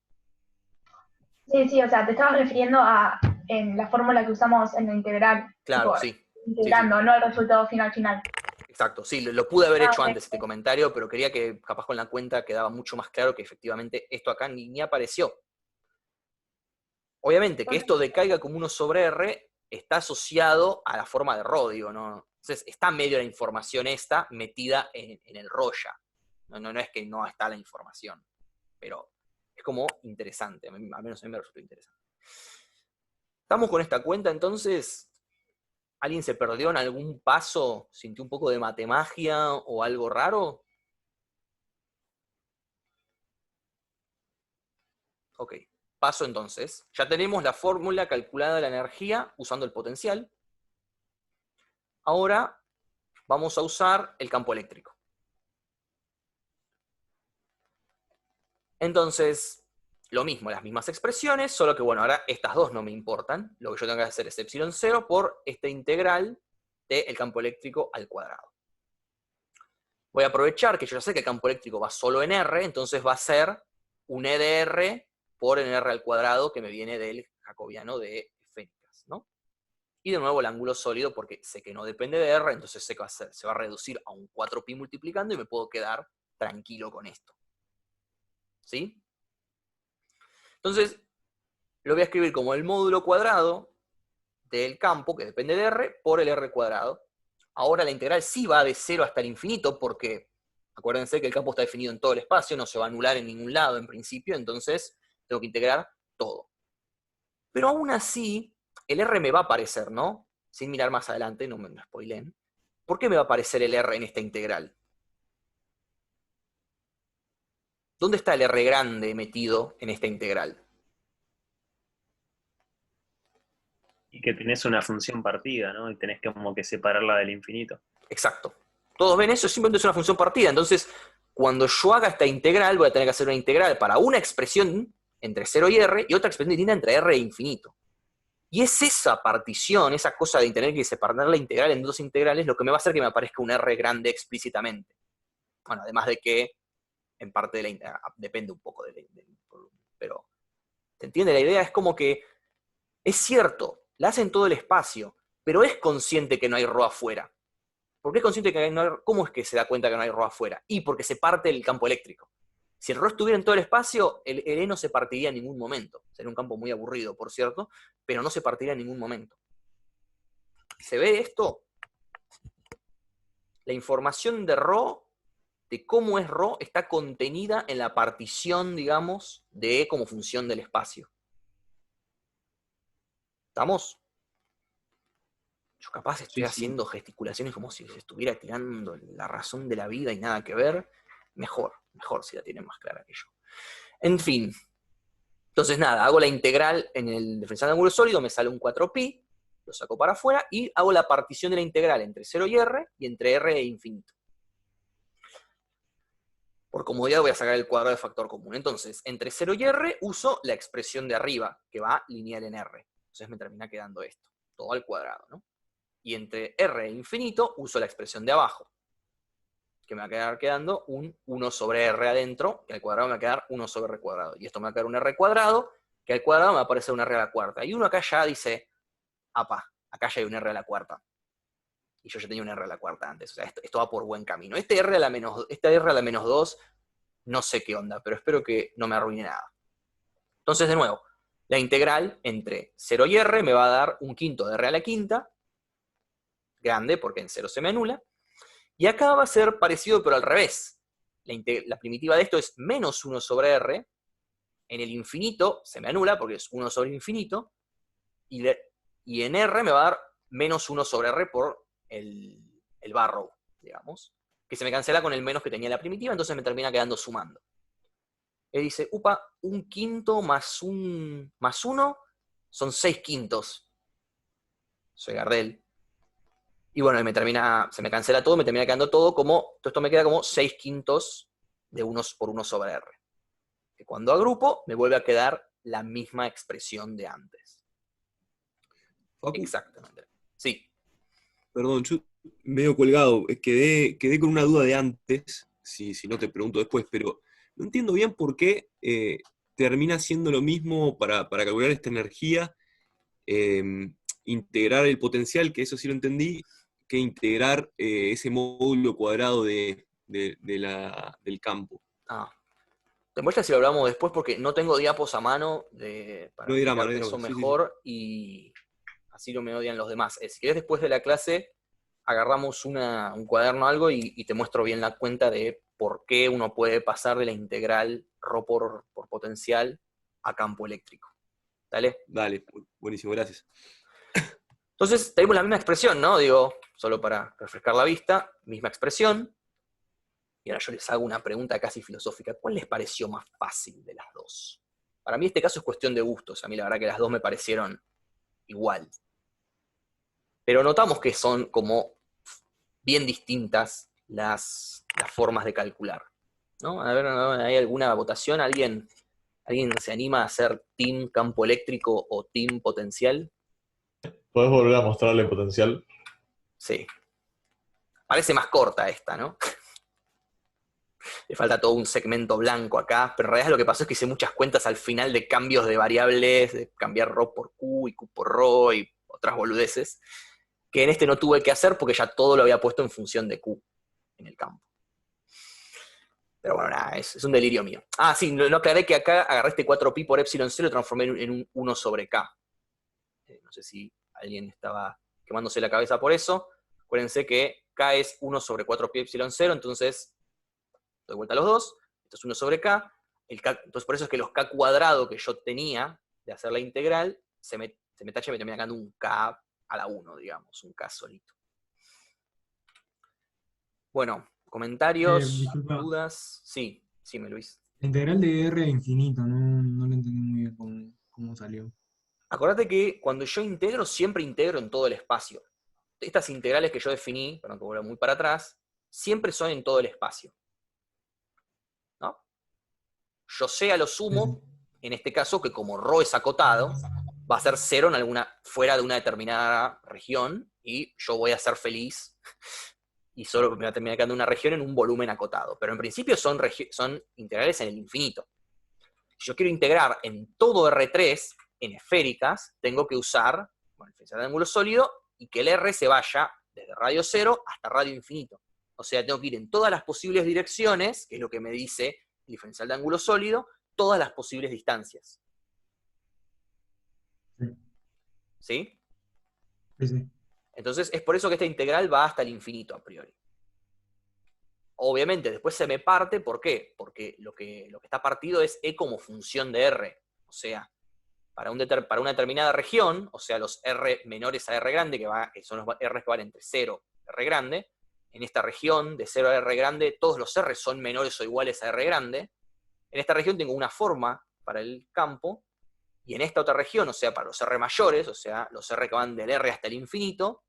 Sí, o sea, te estabas refiriendo a en la fórmula que usamos en la integral.
Claro,
tipo,
sí.
integrando,
Sí.
no el resultado final.
Exacto, sí, lo pude haber hecho
ok.
antes este comentario, pero quería que capaz con la cuenta quedaba mucho más claro que efectivamente esto acá ni apareció. Obviamente que esto decaiga como 1 sobre R está asociado a la forma de ρ, digo, ¿no? Entonces está medio la información esta metida en el ρ ya. No es que no está la información, pero es como interesante, al menos a mí me resultó interesante. ¿Estamos con esta cuenta entonces? ¿Alguien se perdió en algún paso? ¿Sintió un poco de matemagia o algo raro? Ok, paso entonces. Ya tenemos la fórmula calculada de la energía usando el potencial. Ahora vamos a usar el campo eléctrico. Entonces, lo mismo, las mismas expresiones, solo que bueno, ahora estas dos no me importan. Lo que yo tengo que hacer es epsilon 0 por esta integral del campo eléctrico al cuadrado. Voy a aprovechar que yo ya sé que el campo eléctrico va solo en R, entonces va a ser un E de R por n R al cuadrado que me viene del jacobiano de Fénicas, ¿no? Y de nuevo el ángulo sólido, porque sé que no depende de R, entonces sé que se va a reducir a un 4pi multiplicando y me puedo quedar tranquilo con esto. ¿Sí? Entonces, lo voy a escribir como el módulo cuadrado del campo, que depende de R, por el R cuadrado. Ahora la integral sí va de 0 hasta el infinito, porque acuérdense que el campo está definido en todo el espacio, no se va a anular en ningún lado en principio, entonces tengo que integrar todo. Pero aún así, el R me va a aparecer, ¿no? Sin mirar más adelante, no me spoileen. ¿Por qué me va a aparecer el R en esta integral? ¿Dónde está el R grande metido en esta integral?
Y que tenés una función partida, ¿no? Y tenés que como que separarla del infinito.
Exacto. Todos ven eso, simplemente es una función partida. Entonces, cuando yo haga esta integral, voy a tener que hacer una integral para una expresión entre 0 y R, y otra expresión distinta entre R e infinito. Y es esa partición, esa cosa de tener que separar la integral en dos integrales, lo que me va a hacer que me aparezca un R grande explícitamente. Bueno, además de que, en parte de la integral, depende un poco del volumen. Pero, ¿se entiende la idea? Es como que, es cierto, la hace en todo el espacio, pero es consciente que no hay ρ afuera. ¿Por qué es consciente que no hay? ¿Cómo es que se da cuenta que no hay ρ afuera? Y porque se parte el campo eléctrico. Si el ρ estuviera en todo el espacio, el E no se partiría en ningún momento. Sería un campo muy aburrido, por cierto, pero no se partiría en ningún momento. ¿Se ve esto? La información de ρ, de cómo es ρ, está contenida en la partición, digamos, de E como función del espacio. ¿Estamos? Yo capaz estoy haciendo gesticulaciones como si les estuviera tirando la razón de la vida y nada que ver. Mejor si la tienen más clara que yo. En fin. Entonces nada, hago la integral en el diferencial de ángulo sólido, me sale un 4pi, lo saco para afuera y hago la partición de la integral entre 0 y R y entre R e infinito. Por comodidad voy a sacar el cuadrado de factor común. Entonces, entre 0 y R uso la expresión de arriba, que va lineal en R. Entonces me termina quedando esto, todo al cuadrado, ¿no? Y entre R e infinito uso la expresión de abajo, que me va a quedar quedando un 1 sobre R adentro, que al cuadrado me va a quedar 1 sobre R cuadrado. Y esto me va a quedar un R cuadrado, que al cuadrado me va a aparecer un R a la cuarta. Y uno acá ya dice, apa, acá ya hay un R a la cuarta. Y yo ya tenía un R a la cuarta antes. O sea, esto va por buen camino. Este R a la menos 2, no sé qué onda, pero espero que no me arruine nada. Entonces, de nuevo, la integral entre 0 y R me va a dar un quinto de R a la quinta, grande, porque en 0 se me anula. Y acá va a ser parecido, pero al revés. La primitiva de esto es menos 1 sobre R. En el infinito se me anula, porque es 1 sobre infinito. Y en R me va a dar menos 1 sobre R por el barrow, digamos. Que se me cancela con el menos que tenía la primitiva, entonces me termina quedando sumando. Y dice, upa, un quinto más 1 son 6 quintos. Soy Gardel. Y bueno, se me cancela todo, me termina quedando todo esto me queda como 6 quintos de 1 por 1 sobre R. Que cuando agrupo, me vuelve a quedar la misma expresión de antes.
Facu,
Exactamente. Sí.
perdón, yo medio colgado, quedé con una duda de antes, si no te pregunto después, pero no entiendo bien por qué termina siendo lo mismo para calcular esta energía, integrar el potencial, que eso sí lo entendí, que integrar ese módulo cuadrado del campo.
Te muestro si lo hablamos después porque no tengo diapos a mano para
No hay drama,
explicarte
no hay
eso
drama. Sí,
mejor y así no me odian los demás. Si querés después de la clase agarramos un cuaderno o algo y te muestro bien la cuenta de por qué uno puede pasar de la integral ρ por potencial a campo eléctrico. ¿Dale?
Dale, buenísimo, gracias.
Entonces tenemos la misma expresión, ¿no? Digo, solo para refrescar la vista, misma expresión. Y ahora yo les hago una pregunta casi filosófica. ¿Cuál les pareció más fácil de las dos? Para mí este caso es cuestión de gustos. A mí la verdad que las dos me parecieron igual. Pero notamos que son como bien distintas las formas de calcular, ¿no? A ver, ¿hay alguna votación? ¿Alguien se anima a hacer team campo eléctrico o team potencial?
¿Podés volver a mostrarle potencial?
Sí. Parece más corta esta, ¿no? Le falta todo un segmento blanco acá, pero en realidad lo que pasó es que hice muchas cuentas al final de cambios de variables, de cambiar ρ por q y q por ρ y otras boludeces, que en este no tuve que hacer porque ya todo lo había puesto en función de q en el campo. Pero bueno, nada, es un delirio mío. Ah, sí, no aclaré que acá agarré este 4pi por epsilon 0 y lo transformé en un 1 sobre k. No sé si alguien estaba quemándose la cabeza por eso. Acuérdense que k es 1 sobre 4pi epsilon 0, entonces doy vuelta a los dos, esto es 1 sobre k, entonces por eso es que los k cuadrado que yo tenía de hacer la integral, se me tacha y me termina quedando un k a la 1, digamos, un k solito. Bueno, comentarios,
disculpa.
dudas. Sí, Luis.
La integral de R a infinito, no lo entendí muy bien cómo salió.
Acordate que cuando yo integro, siempre integro en todo el espacio. Estas integrales que yo definí, perdón que vuelva muy para atrás, siempre son en todo el espacio. ¿No? Yo sé a lo sumo, en este caso, que como ρ es acotado, va a ser 0 fuera de una determinada región, y yo voy a ser feliz, y solo me va a terminar quedando una región en un volumen acotado. Pero en principio son integrales en el infinito. Si yo quiero integrar en todo R3, en esféricas, tengo que usar el diferencial de ángulo sólido, y que el R se vaya desde radio 0 hasta radio infinito. O sea, tengo que ir en todas las posibles direcciones, que es lo que me dice el diferencial de ángulo sólido, todas las posibles distancias. ¿Sí?
Sí.
Entonces, es por eso que esta integral va hasta el infinito a priori. Obviamente, después se me parte, ¿por qué? Porque lo que está partido es E como función de R. O sea, para una determinada región, o sea, los R menores a R grande, que son los R que van entre 0 y R grande, en esta región de 0 a R grande, todos los R son menores o iguales a R grande. En esta región tengo una forma para el campo, y en esta otra región, o sea, para los R mayores, o sea, los R que van del R hasta el infinito,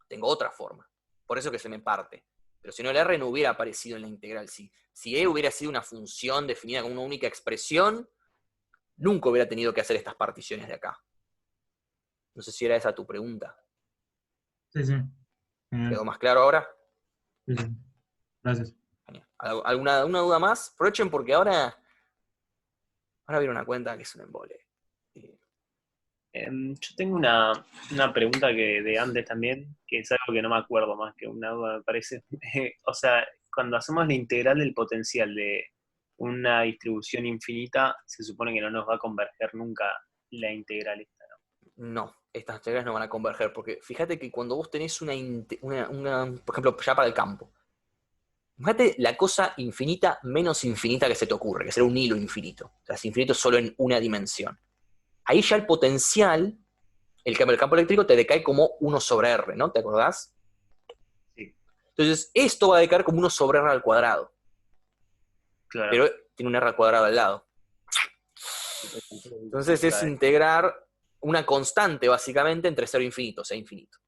tengo otra forma. Por eso que se me parte. Pero si no, el R no hubiera aparecido en la integral. Si E hubiera sido una función definida como una única expresión, nunca hubiera tenido que hacer estas particiones de acá. No sé si era esa tu pregunta.
Sí, sí. Genial.
¿Quedó más claro ahora?
Sí, sí. Gracias.
Genial. ¿Alguna duda más? Aprovechen porque ahora viene una cuenta que es un embole.
Yo tengo una pregunta que de antes también, que es algo que no me acuerdo más que una duda, me parece. O sea, cuando hacemos la integral del potencial de una distribución infinita, se supone que no nos va a converger nunca la integral esta, ¿no?
No, estas integrales no van a converger, porque fíjate que cuando vos tenés por ejemplo, ya para el campo, fíjate la cosa infinita menos infinita que se te ocurre, que será un hilo infinito. O sea, es infinito solo en una dimensión. Ahí ya el potencial, el campo eléctrico te decae como 1 sobre R, ¿no? ¿Te acordás?
Sí.
Entonces, esto va a decaer como 1 sobre R al cuadrado.
Claro.
Pero tiene un R al cuadrado al lado. Entonces es integrar una constante, básicamente, entre 0 e infinito, o sea, infinito.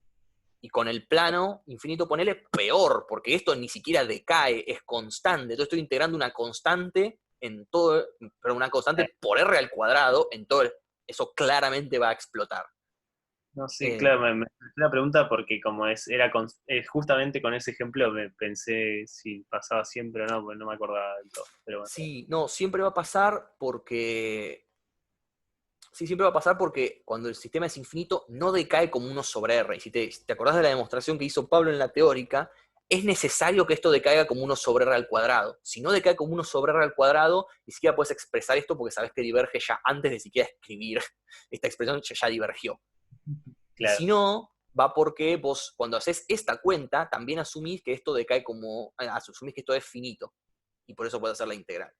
Y con el plano infinito ponele peor, porque esto ni siquiera decae, es constante. Entonces estoy integrando una constante en todo, pero una constante por R al cuadrado en todo. Eso claramente va a explotar.
No, sí, claro, me hice la pregunta porque como justamente con ese ejemplo me pensé si pasaba siempre o no, porque no me acordaba del todo. Pero bueno.
Sí, no, siempre va a pasar porque... Sí, siempre va a pasar porque cuando el sistema es infinito no decae como 1 sobre R. Y si te acordás de la demostración que hizo Pablo en la teórica, es necesario que esto decaiga como 1 sobre R al cuadrado. Si no decae como 1 sobre R al cuadrado, ni siquiera puedes expresar esto porque sabes que diverge ya antes de siquiera escribir esta expresión, ya divergió.
Claro.
Y si no, va porque vos cuando haces esta cuenta también asumís que esto decae como... asumís que esto es finito. Y por eso puedes hacer la integral.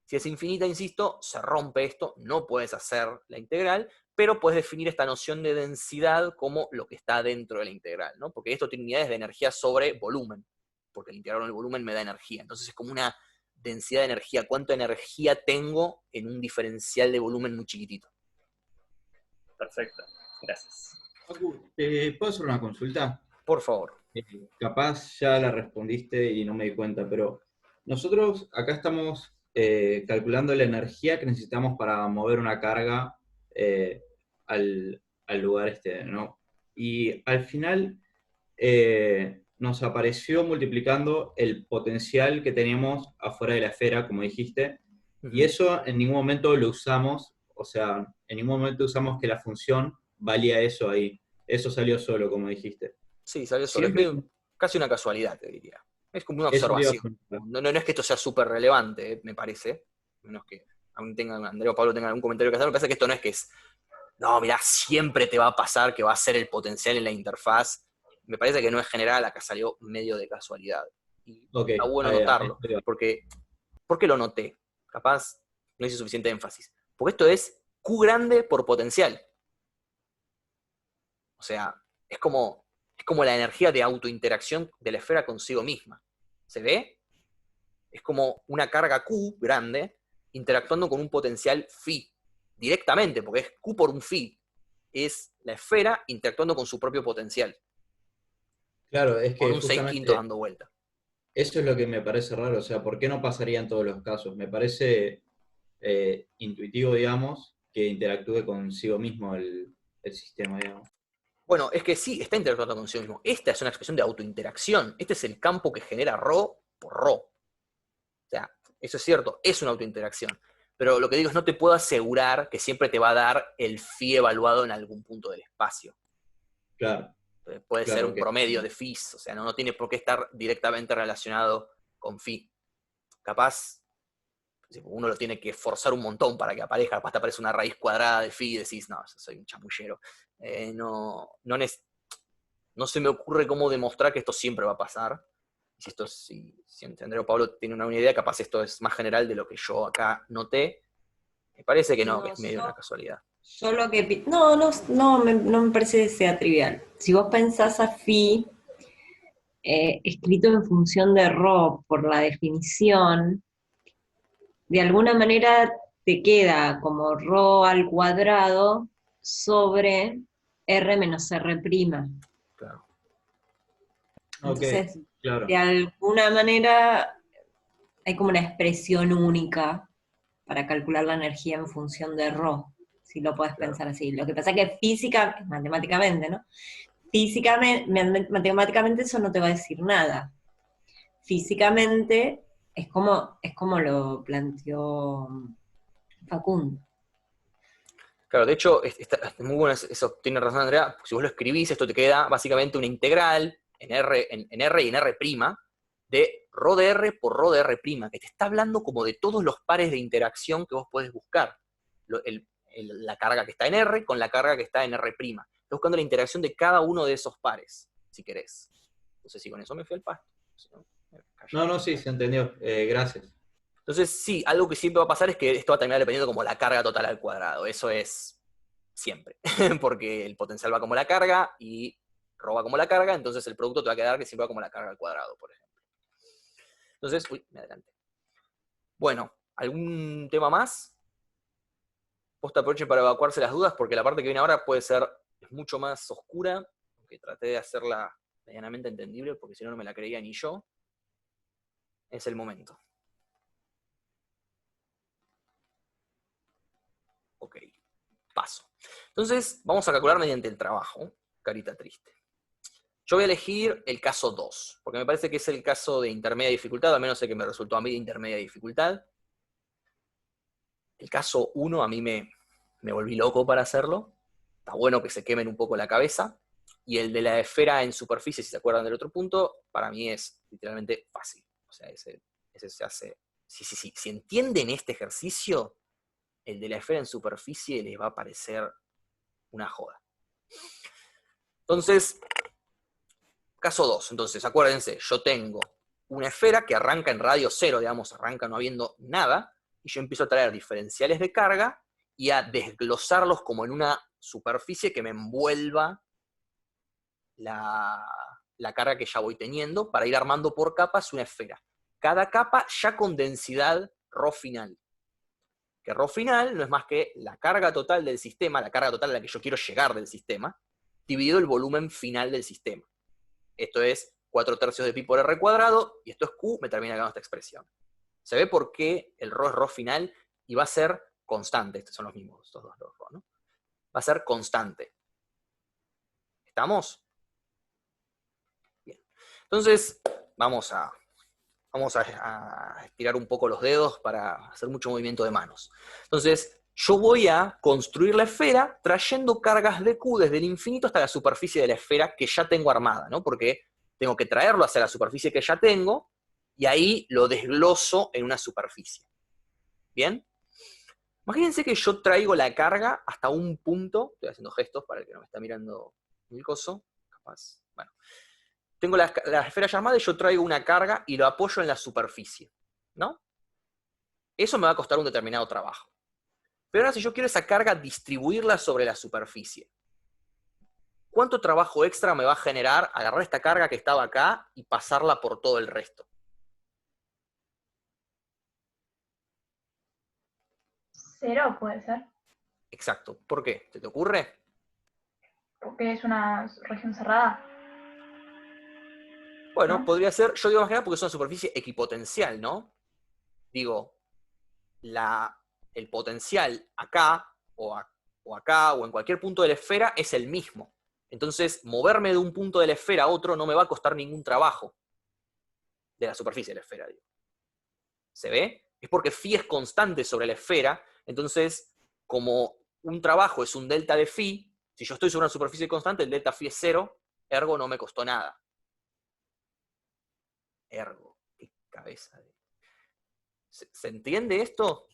Si es infinita, insisto, se rompe esto, no puedes hacer la integral, pero puedes definir esta noción de densidad como lo que está dentro de la integral, ¿no? Porque esto tiene unidades de energía sobre volumen, porque el integral en el volumen me da energía. Entonces es como una densidad de energía. ¿Cuánta energía tengo en un diferencial de volumen muy chiquitito?
Perfecto, gracias.
Facu, ¿puedo hacer una consulta?
Por favor.
Capaz ya la respondiste y no me di cuenta, pero nosotros acá estamos calculando la energía que necesitamos para mover una carga al lugar este, ¿no? Y al final nos apareció multiplicando el potencial que teníamos afuera de la esfera, como dijiste, y eso en ningún momento lo usamos, o sea, en ningún momento usamos que la función valía eso ahí. Eso salió solo, como dijiste.
Sí, salió solo.
Siempre...
Es casi una casualidad, te diría. Es como una
Eso te iba a
observación. No es que esto sea súper relevante, me parece. Menos que Andrea o Pablo tengan algún comentario que hacer. Me parece que esto no es que es, no, mirá, siempre te va a pasar que va a ser el potencial en la interfaz. Me parece que no es general, acá salió medio de casualidad. Y está bueno notarlo. ¿Por qué lo noté? Capaz no hice suficiente énfasis. Porque esto es Q grande por potencial. O sea, es como la energía de autointeracción de la esfera consigo misma. ¿Se ve? Es como una carga Q grande interactuando con un potencial phi. Directamente, porque es Q por un phi. Es la esfera interactuando con su propio potencial.
Claro, es que
con un 6/5 dando vuelta.
Eso es lo que me parece raro. O sea, ¿por qué no pasaría en todos los casos? Me parece intuitivo, digamos, que interactúe consigo mismo el sistema, digamos.
Bueno, es que sí, está interactuando consigo mismo. Esta es una expresión de autointeracción. Este es el campo que genera ρ por ρ. O sea, eso es cierto, es una autointeracción. Pero lo que digo es, no te puedo asegurar que siempre te va a dar el phi evaluado en algún punto del espacio.
Claro.
Puede ser un promedio de phis, o sea, no tiene por qué estar directamente relacionado con phi. Capaz, uno lo tiene que forzar un montón para que aparezca. Capaz te aparece una raíz cuadrada de phi y decís, no, soy un chamullero. No se me ocurre cómo demostrar que esto siempre va a pasar. Si Andrea o Pablo tienen una idea, capaz esto es más general de lo que yo acá noté. Me parece que no, que es medio una casualidad.
Yo lo que... No me parece que sea trivial. Si vos pensás a phi, escrito en función de ρ por la definición, de alguna manera te queda como ρ al cuadrado sobre r menos r'.
Claro.
Ok,
Entonces,
claro.
de alguna manera hay como una expresión única para calcular la energía en función de ρ, si lo puedes
Claro.
pensar así. Lo que pasa es que matemáticamente, ¿no? Matemáticamente eso no te va a decir nada. Físicamente es como lo planteó Facundo.
Claro, de hecho, es muy bueno, eso tiene razón Andrea, si vos lo escribís, esto te queda básicamente una integral en R y en R' de ρ de R por ρ de R', que te está hablando como de todos los pares de interacción que vos podés buscar. La carga que está en R con la carga que está en R'. Estás buscando la interacción de cada uno de esos pares, si querés. Entonces, si con eso me fui al pasto. Si no, me callo.
No, sí, se entendió. Gracias.
Entonces, sí, algo que siempre va a pasar es que esto va a terminar dependiendo como la carga total al cuadrado. Eso es siempre. Porque el potencial va como la carga y ρ va como la carga, entonces el producto te va a quedar que siempre va como la carga al cuadrado, por ejemplo. Entonces, uy, me adelanté. Bueno, ¿algún tema más? Posta, aprovechen para evacuarse las dudas, porque la parte que viene ahora es mucho más oscura, aunque traté de hacerla medianamente entendible, porque si no, no me la creía ni yo. Es el momento. Ok, paso. Entonces, vamos a calcular mediante el trabajo. Carita triste. Yo voy a elegir el caso 2, porque me parece que es el caso de intermedia dificultad, al menos el que me resultó a mí de intermedia dificultad. El caso 1 a mí me volví loco para hacerlo. Está bueno que se quemen un poco la cabeza. Y el de la esfera en superficie, si se acuerdan del otro punto, para mí es literalmente fácil. O sea, ese se hace... Si entienden este ejercicio, el de la esfera en superficie les va a parecer una joda. Entonces, caso 2. Entonces, acuérdense, yo tengo una esfera que arranca en radio 0, digamos, arranca no habiendo nada, y yo empiezo a traer diferenciales de carga y a desglosarlos como en una superficie que me envuelva la carga que ya voy teniendo para ir armando por capas una esfera. Cada capa ya con densidad ρ final. Que ρ final no es más que la carga total del sistema, la carga total a la que yo quiero llegar del sistema, dividido el volumen final del sistema. Esto es 4/3 de pi por r cuadrado, y esto es q, me termina quedando esta expresión. ¿Se ve por qué el ρ es ρ final? Y va a ser constante. Estos son los mismos, estos dos ρ, ¿no? Va a ser constante. ¿Estamos? Bien. Entonces, vamos a estirar un poco los dedos para hacer mucho movimiento de manos. Entonces, yo voy a construir la esfera trayendo cargas de Q desde el infinito hasta la superficie de la esfera que ya tengo armada, ¿no? Porque tengo que traerlo hacia la superficie que ya tengo, y ahí lo desgloso en una superficie. ¿Bien? Imagínense que yo traigo la carga hasta un punto, estoy haciendo gestos para el que no me está mirando el coso, capaz, bueno. Tengo la esfera ya armada y yo traigo una carga y lo apoyo en la superficie, ¿no? Eso me va a costar un determinado trabajo. Pero ahora si yo quiero esa carga distribuirla sobre la superficie, ¿cuánto trabajo extra me va a generar agarrar esta carga que estaba acá y pasarla por todo el resto?
0 puede ser,
Exacto. ¿Por qué? ¿Se te ocurre?
porque es una región cerrada.
Bueno,
¿no?
podría ser, yo digo más que nada porque es una superficie equipotencial, ¿no? Digo, el potencial acá, o acá, o en cualquier punto de la esfera, es el mismo. Entonces, moverme de un punto de la esfera a otro no me va a costar ningún trabajo. De la superficie de la esfera, digo. ¿Se ve? Es porque phi es constante sobre la esfera, entonces, como un trabajo es un delta de phi, si yo estoy sobre una superficie constante, el delta phi es 0, ergo no me costó nada. Ergo, qué cabeza. ¿Se entiende esto?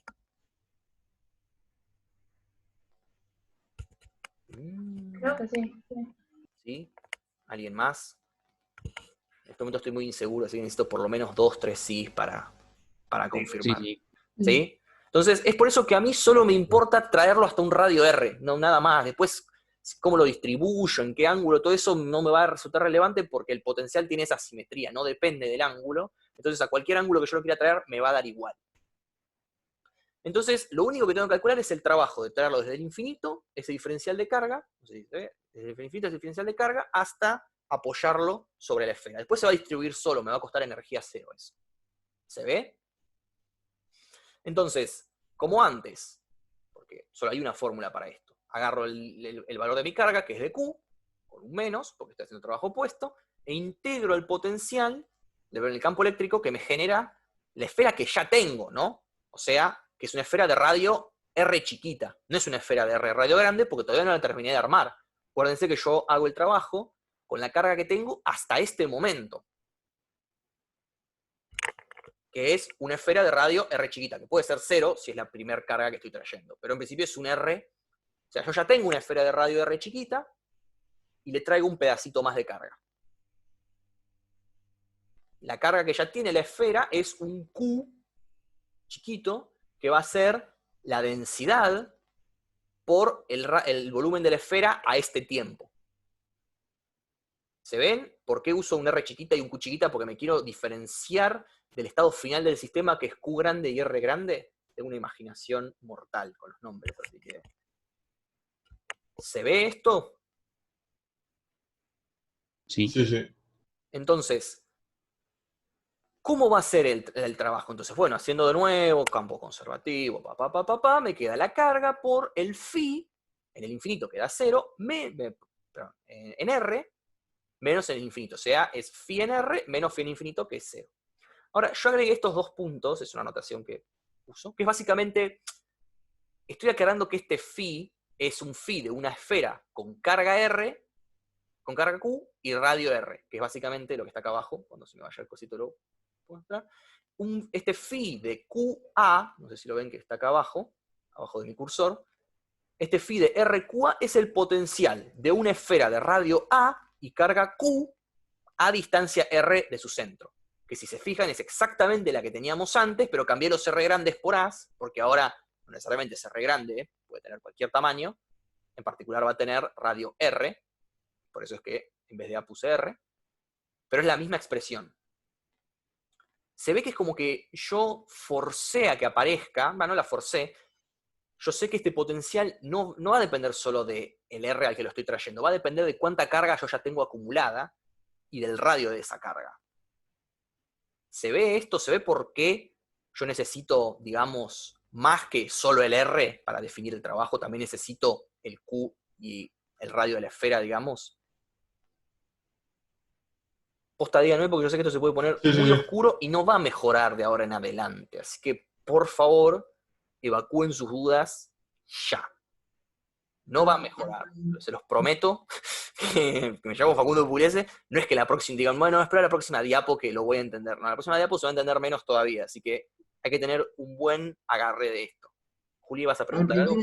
Creo que sí.
¿Sí? ¿Alguien más? En este momento estoy muy inseguro, así que necesito por lo menos 2, 3 sí para confirmar.
Sí.
¿Sí? Entonces, es por eso que a mí solo me importa traerlo hasta un radio R, no nada más. Después, cómo lo distribuyo, en qué ángulo, todo eso no me va a resultar relevante porque el potencial tiene esa simetría, no depende del ángulo. Entonces, a cualquier ángulo que yo lo quiera traer, me va a dar igual. Entonces, lo único que tengo que calcular es el trabajo de traerlo desde el infinito, ese diferencial de carga, no sé si se ve, desde el infinito ese diferencial de carga, hasta apoyarlo sobre la esfera. Después se va a distribuir solo, me va a costar energía cero eso. ¿Se ve? Entonces, como antes, porque solo hay una fórmula para esto, agarro el valor de mi carga, que es de Q, con un menos, porque estoy haciendo trabajo opuesto, e integro el potencial en el campo eléctrico que me genera la esfera que ya tengo, ¿no? O sea, que es una esfera de radio R chiquita, no es una esfera de R radio grande, porque todavía no la terminé de armar. Acuérdense que yo hago el trabajo con la carga que tengo hasta este momento, que es una esfera de radio R chiquita, que puede ser 0 si es la primera carga que estoy trayendo, pero en principio es un R, o sea, yo ya tengo una esfera de radio R chiquita, y le traigo un pedacito más de carga. La carga que ya tiene la esfera es un Q chiquito, que va a ser la densidad por el volumen de la esfera a este tiempo. ¿Se ven? ¿Por qué uso un R chiquita y un Q chiquita? Porque me quiero diferenciar del estado final del sistema, que es Q grande y R grande. Tengo una imaginación mortal con los nombres, así que... ¿Se ve esto?
Sí.
Sí, sí.
Entonces, ¿cómo va a ser el trabajo? Entonces, bueno, haciendo de nuevo, campo conservativo, me queda la carga por el phi, en el infinito queda 0, perdón, en R, menos en el infinito. O sea, es phi en R menos phi en infinito, que es 0. Ahora, yo agregué estos dos puntos, es una notación que uso, que es básicamente, estoy aclarando que este phi es un phi de una esfera con carga R, con carga Q y radio R, que es básicamente lo que está acá abajo, cuando se me vaya el cosito lo puedo mostrar. Este phi de QA, no sé si lo ven que está acá abajo de mi cursor, este phi de RQA es el potencial de una esfera de radio A y carga Q a distancia R de su centro. Que si se fijan es exactamente la que teníamos antes, pero cambié los R grandes por A, porque ahora no necesariamente es R grande, puede tener cualquier tamaño, en particular va a tener radio R, por eso es que en vez de A puse R, pero es la misma expresión. Se ve que es como que yo forcé a que aparezca, bueno, no la forcé, yo sé que este potencial no va a depender solo del R al que lo estoy trayendo, va a depender de cuánta carga yo ya tengo acumulada y del radio de esa carga. ¿Se ve esto? ¿Se ve por qué yo necesito, digamos, más que solo el R para definir el trabajo? También necesito el Q y el radio de la esfera, digamos. Posta, díganme, porque yo sé que esto se puede poner muy oscuro y no va a mejorar de ahora en adelante. Así que, por favor, evacúen sus dudas ya. No va a mejorar, se los prometo, que me llamo Facundo Pugliese, no es que la próxima, digan, bueno, espera la próxima diapo que lo voy a entender. No, la próxima diapo se va a entender menos todavía, así que hay que tener un buen agarre de esto. Juli, ¿vas a preguntar algo?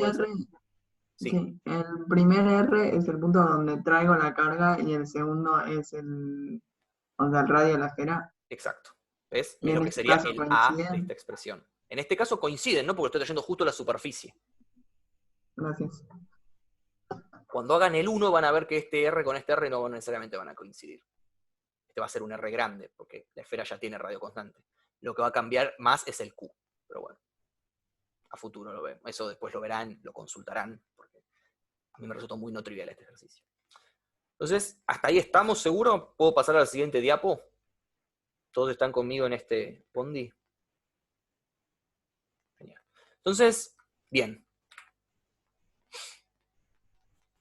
Sí, el primer R es el punto donde traigo la carga y el segundo es el radio de la esfera.
Exacto. ¿Ves? Y lo que sería el A de esta expresión. En este caso coinciden, ¿no? Porque estoy trayendo justo la superficie.
Gracias.
Cuando hagan el 1 van a ver que este R con este R no necesariamente van a coincidir. Este va a ser un R grande, porque la esfera ya tiene radio constante. Lo que va a cambiar más es el Q. Pero bueno, a futuro lo vemos. Eso después lo verán, lo consultarán, porque a mí me resultó muy no trivial este ejercicio. Entonces, hasta ahí estamos, ¿seguro? ¿Puedo pasar al siguiente diapo? ¿Todos están conmigo en este Pondi? Genial. Entonces, bien.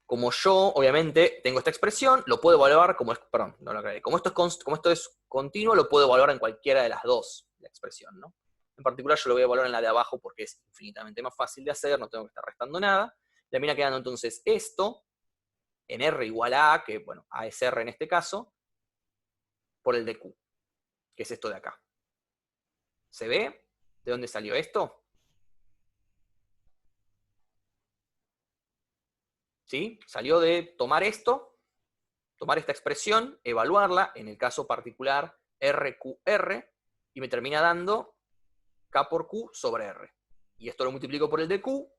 Como yo, obviamente, tengo esta expresión, lo puedo evaluar como es, perdón, no lo aclaré. Como esto es continuo, lo puedo evaluar en cualquiera de las dos, la expresión, ¿no? En particular yo lo voy a evaluar en la de abajo porque es infinitamente más fácil de hacer, no tengo que estar restando nada. Termina quedando entonces esto, en R igual a A, que bueno, A es R en este caso, por el de Q, que es esto de acá. ¿Se ve? ¿De dónde salió esto? ¿Sí? Salió de tomar esto, tomar esta expresión, evaluarla, en el caso particular RQR, y me termina dando K por Q sobre R. Y esto lo multiplico por el de Q,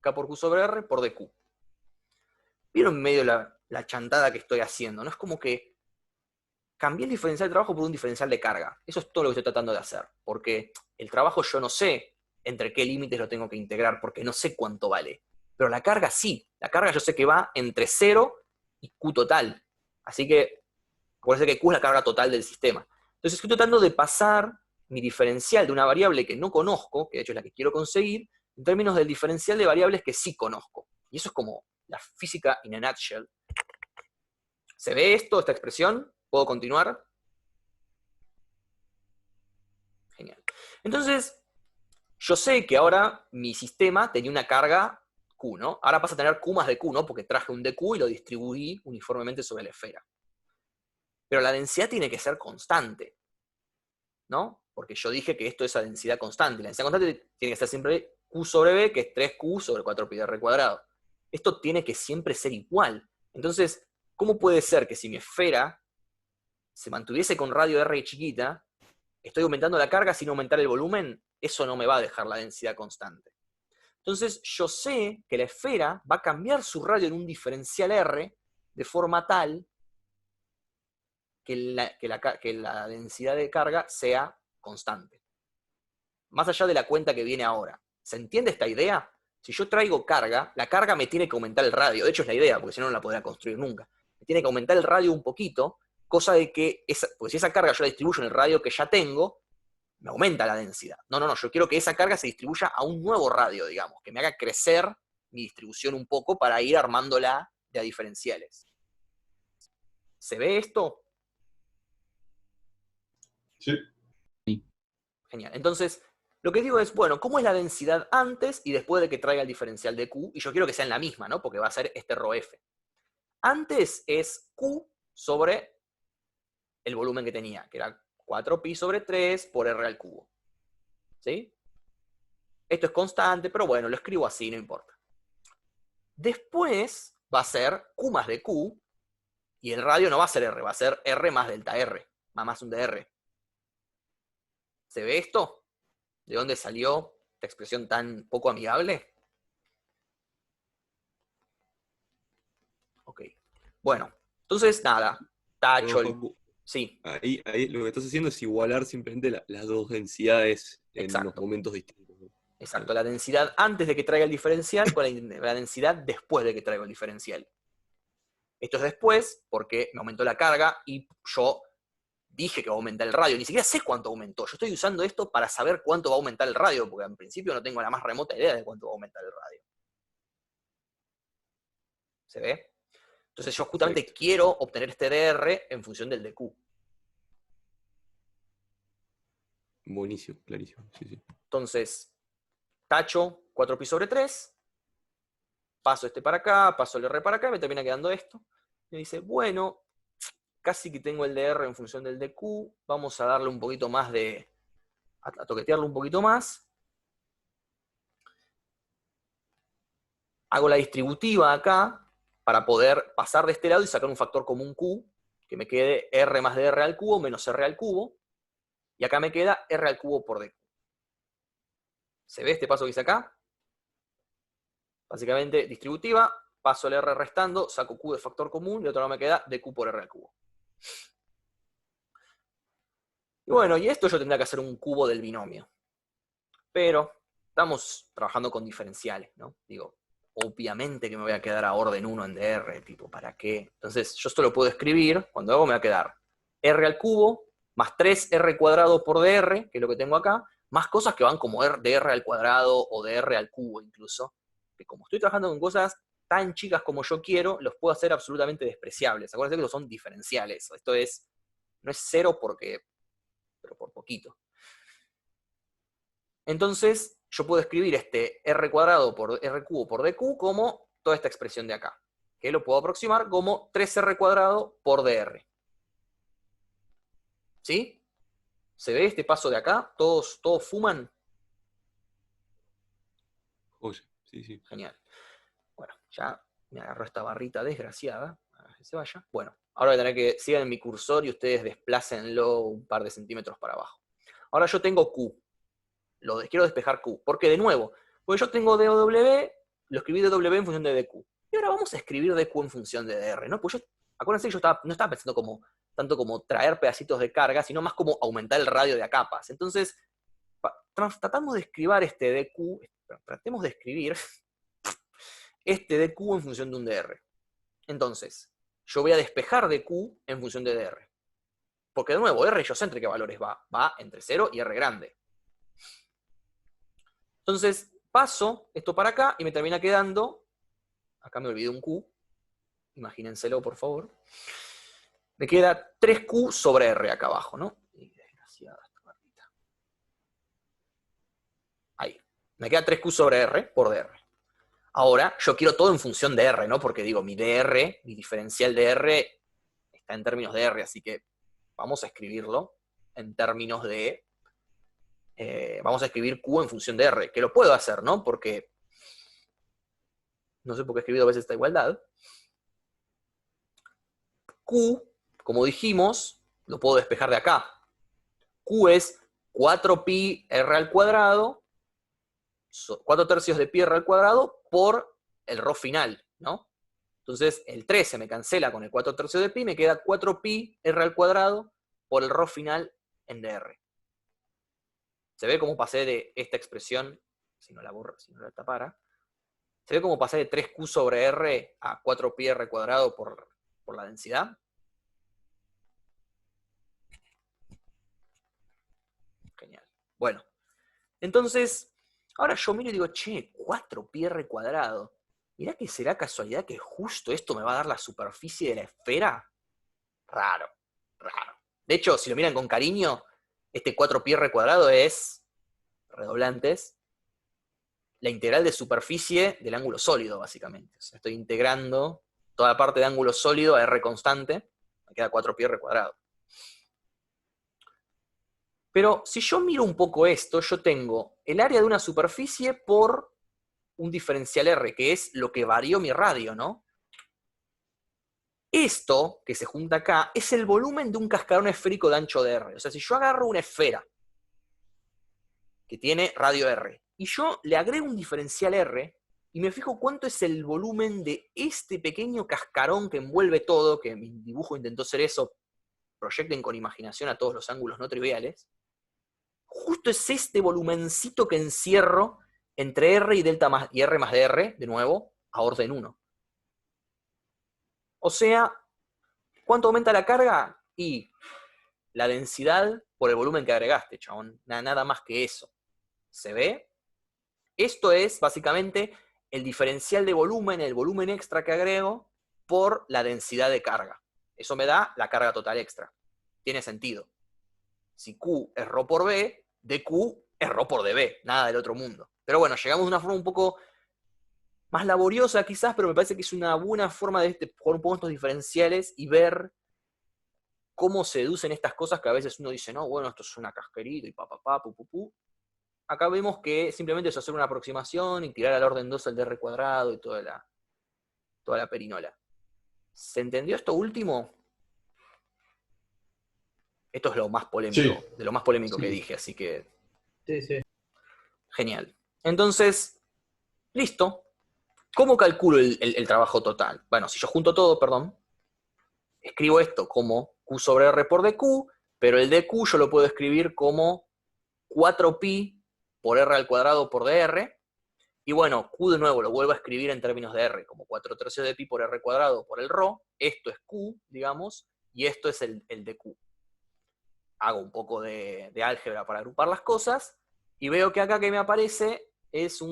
K por Q sobre R por DQ. ¿Vieron en medio la chantada que estoy haciendo? No es como que cambié el diferencial de trabajo por un diferencial de carga. Eso es todo lo que estoy tratando de hacer. Porque el trabajo yo no sé entre qué límites lo tengo que integrar, porque no sé cuánto vale. Pero la carga sí. La carga yo sé que va entre 0 y Q total. Así que Acuérdense que Q es la carga total del sistema. Entonces estoy tratando de pasar mi diferencial de una variable que no conozco, que de hecho es la que quiero conseguir, en términos del diferencial de variables que sí conozco. Y eso es como la física in a nutshell. ¿Se ve esto, esta expresión? ¿Puedo continuar? Genial. Entonces, yo sé que ahora mi sistema tenía una carga Q, ¿no? Ahora pasa a tener Q más dQ, ¿no? Porque traje un dQ y lo distribuí uniformemente sobre la esfera. Pero la densidad tiene que ser constante, ¿no? Porque yo dije que esto es la densidad constante. La densidad constante tiene que ser siempre Q sobre B, que es 3Q sobre 4πr cuadrado. Esto tiene que siempre ser igual. Entonces, ¿cómo puede ser que si mi esfera se mantuviese con radio R chiquita, estoy aumentando la carga sin aumentar el volumen? Eso no me va a dejar la densidad constante. Entonces, yo sé que la esfera va a cambiar su radio en un diferencial R de forma tal que la densidad de carga sea constante. Más allá de la cuenta que viene ahora. ¿Se entiende esta idea? Si yo traigo carga, la carga me tiene que aumentar el radio. De hecho es la idea, porque si no, no la podría construir nunca. Me tiene que aumentar el radio un poquito, cosa de que, porque si esa carga yo la distribuyo en el radio que ya tengo, me aumenta la densidad. No, yo quiero que esa carga se distribuya a un nuevo radio, digamos, que me haga crecer mi distribución un poco para ir armándola de a diferenciales. ¿Se ve esto?
Sí.
Genial. Entonces, lo que digo es, bueno, ¿cómo es la densidad antes y después de que traiga el diferencial de Q? Y yo quiero que sean la misma, ¿no? Porque va a ser este ρf. Antes es Q sobre el volumen que tenía, que era 4pi sobre 3 por r al cubo. ¿Sí? Esto es constante, pero bueno, lo escribo así, no importa. Después va a ser Q más dQ, y el radio no va a ser R, va a ser R más delta R, más un dr. ¿Se ve esto? ¿De dónde salió esta expresión tan poco amigable? Ok. Bueno, entonces nada, tacho el... Sí.
Ahí lo que estás haciendo es igualar simplemente las dos densidades en
Exacto.
unos momentos distintos, ¿no?
Exacto, la densidad antes de que traiga el diferencial con la densidad después de que traiga el diferencial. Esto es después porque me aumentó la carga y yo dije que va a aumentar el radio. Ni siquiera sé cuánto aumentó. Yo estoy usando esto para saber cuánto va a aumentar el radio, porque en principio no tengo la más remota idea de cuánto va a aumentar el radio. ¿Se ve? Entonces yo justamente quiero obtener este dr en función del dq.
Buenísimo, clarísimo. Sí, sí.
Entonces, tacho 4pi sobre 3, paso este para acá, paso el r para acá, me termina quedando esto. Me dice, bueno, casi que tengo el dr en función del dq, vamos a darle un poquito más a toquetearlo un poquito más. Hago la distributiva acá, para poder pasar de este lado y sacar un factor común q, que me quede r más dr al cubo menos r al cubo, y acá me queda r al cubo por dq. ¿Se ve este paso que hice acá? Básicamente, distributiva, paso el r restando, saco q de factor común, y otro lado me queda dq por r al cubo. Y bueno, y esto yo tendría que hacer un cubo del binomio. Pero estamos trabajando con diferenciales, ¿no? Digo, obviamente que me voy a quedar a orden 1 en dr, tipo, ¿para qué? Entonces, yo esto lo puedo escribir, cuando hago me va a quedar r al cubo más 3r cuadrado por dr, que es lo que tengo acá, más cosas que van como dr al cuadrado o dr al cubo incluso, que como estoy trabajando con cosas tan chicas como yo quiero, los puedo hacer absolutamente despreciables. Acuérdense que son diferenciales. Esto no es cero pero por poquito. Entonces, yo puedo escribir este r cuadrado por r cubo por dq como toda esta expresión de acá, que lo puedo aproximar como 3r cuadrado por dr. ¿Sí? ¿Se ve este paso de acá? ¿Todos fuman?
Oye, sí, sí.
Genial. Bueno, ya me agarró esta barrita desgraciada. A que se vaya. Bueno, ahora voy a tener que sigan en mi cursor y ustedes desplácenlo un par de centímetros para abajo. Ahora yo tengo Q. Quiero despejar Q. ¿Por qué? De nuevo, porque yo tengo DW, lo escribí DW en función de DQ. Y ahora vamos a escribir DQ en función de DR, ¿no? Pues acuérdense que yo no estaba pensando tanto como traer pedacitos de carga, sino más como aumentar el radio de a capas. Entonces, tratemos de escribir este dQ en función de un dr. Entonces, yo voy a despejar dQ en función de dr. Porque de nuevo, R yo sé entre qué valores va. Va entre 0 y R grande. Entonces, paso esto para acá y me termina quedando, acá me olvidé un Q, imagínenselo por favor, me queda 3Q sobre R acá abajo, ¿no? Desgraciada esta barrita. Ahí, me queda 3Q sobre R por DR. Ahora, yo quiero todo en función de R, ¿no? Porque digo, mi DR, mi diferencial de R, está en términos de R, así que vamos a escribirlo en términos de... vamos a escribir Q en función de R, que lo puedo hacer, ¿no? Porque no sé por qué he escribido a veces esta igualdad. Q, como dijimos, lo puedo despejar de acá. Q es 4pi R al cuadrado, 4 tercios de pi R al cuadrado por el ρ final, ¿no? Entonces el 3 se me cancela con el 4 tercios de pi, me queda 4pi R al cuadrado por el ρ final en dr. ¿Se ve cómo pasé de esta expresión, si no la borro, si no la tapara? ¿Se ve cómo pasé de 3Q sobre R a 4pi R cuadrado por la densidad? Genial. Bueno, entonces, ahora yo miro y digo, che, 4pi R cuadrado. ¿Mirá que será casualidad que justo esto me va a dar la superficie de la esfera? Raro, raro. De hecho, si lo miran con cariño, este 4pi R cuadrado es, redoblantes, la integral de superficie del ángulo sólido, básicamente. O sea, estoy integrando toda la parte de ángulo sólido a R constante, me queda 4pi R cuadrado. Pero si yo miro un poco esto, yo tengo el área de una superficie por un diferencial R, que es lo que varió mi radio, ¿no? Esto, que se junta acá, es el volumen de un cascarón esférico de ancho de R. O sea, si yo agarro una esfera que tiene radio R, y yo le agrego un diferencial R, y me fijo cuánto es el volumen de este pequeño cascarón que envuelve todo, que mi dibujo intentó ser eso, proyecten con imaginación a todos los ángulos no triviales, justo es este volumencito que encierro entre R y delta más, y R más dr, de nuevo, a orden 1. O sea, ¿cuánto aumenta la carga? Y la densidad por el volumen que agregaste, chabón. Nada más que eso. ¿Se ve? Esto es, básicamente, el diferencial de volumen, el volumen extra que agrego, por la densidad de carga. Eso me da la carga total extra. Tiene sentido. Si Q es ρ por B, dQ es ρ por dB. Nada del otro mundo. Pero bueno, llegamos de una forma un poco más laboriosa quizás, pero me parece que es una buena forma de jugar un poco estos diferenciales y ver cómo se deducen estas cosas que a veces uno dice, no, bueno, esto es una casquerita y pu. Acá vemos que simplemente es hacer una aproximación y tirar al orden 2 el dr cuadrado y toda la perinola. ¿Se entendió esto último? Esto es lo más polémico,
Sí.
de lo más polémico
Sí.
que dije, así que...
Sí.
Genial. Entonces, listo. ¿Cómo calculo el trabajo total? Bueno, si yo junto todo, perdón, escribo esto como Q sobre R por dQ, pero el dQ yo lo puedo escribir como 4pi por R al cuadrado por dr, y bueno, Q de nuevo lo vuelvo a escribir en términos de R, como 4 tercios de pi por R cuadrado por el ρ, esto es Q, digamos, y esto es el dQ. Hago un poco de álgebra para agrupar las cosas, y veo que acá que me aparece es o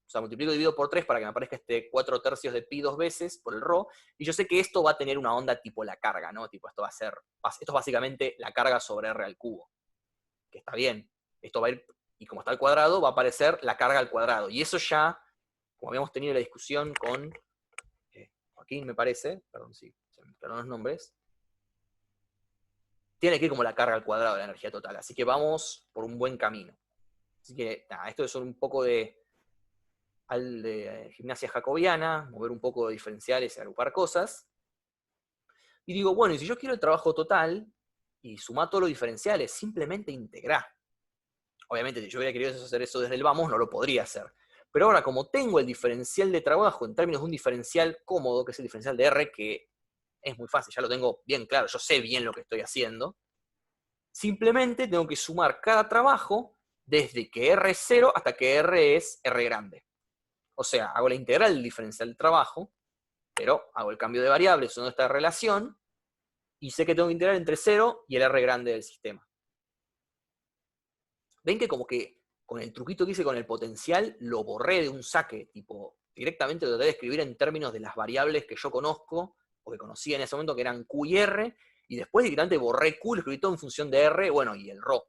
sea, multiplico y divido por 3 para que me aparezca este 4 tercios de pi 2 veces por el ρ, y yo sé que esto va a tener una onda tipo la carga, ¿no? Tipo, esto es básicamente la carga sobre R al cubo, que está bien. Esto va a ir, y como está al cuadrado, va a aparecer la carga al cuadrado, y eso ya, como habíamos tenido la discusión con Joaquín, me parece, perdón, sí, perdón los nombres, tiene que ir como la carga al cuadrado de la energía total, así que vamos por un buen camino. Así que, nada, esto es un poco de gimnasia jacobiana, mover un poco de diferenciales y agrupar cosas. Y digo, bueno, y si yo quiero el trabajo total, y sumar todos los diferenciales, simplemente integrar. Obviamente, si yo hubiera querido hacer eso desde el vamos, no lo podría hacer. Pero ahora, como tengo el diferencial de trabajo en términos de un diferencial cómodo, que es el diferencial de R, que es muy fácil, ya lo tengo bien claro, yo sé bien lo que estoy haciendo, simplemente tengo que sumar cada trabajo desde que R es 0 hasta que R es R grande. O sea, hago la integral del diferencial del trabajo, pero hago el cambio de variables usando esta relación, y sé que tengo que integrar entre 0 y el R grande del sistema. Ven que como que con el truquito que hice con el potencial, lo borré de un saque, tipo, directamente lo traté de escribir en términos de las variables que yo conozco, o que conocía en ese momento, que eran Q y R, y después directamente borré Q, lo escribí todo en función de R, bueno, y el ρ.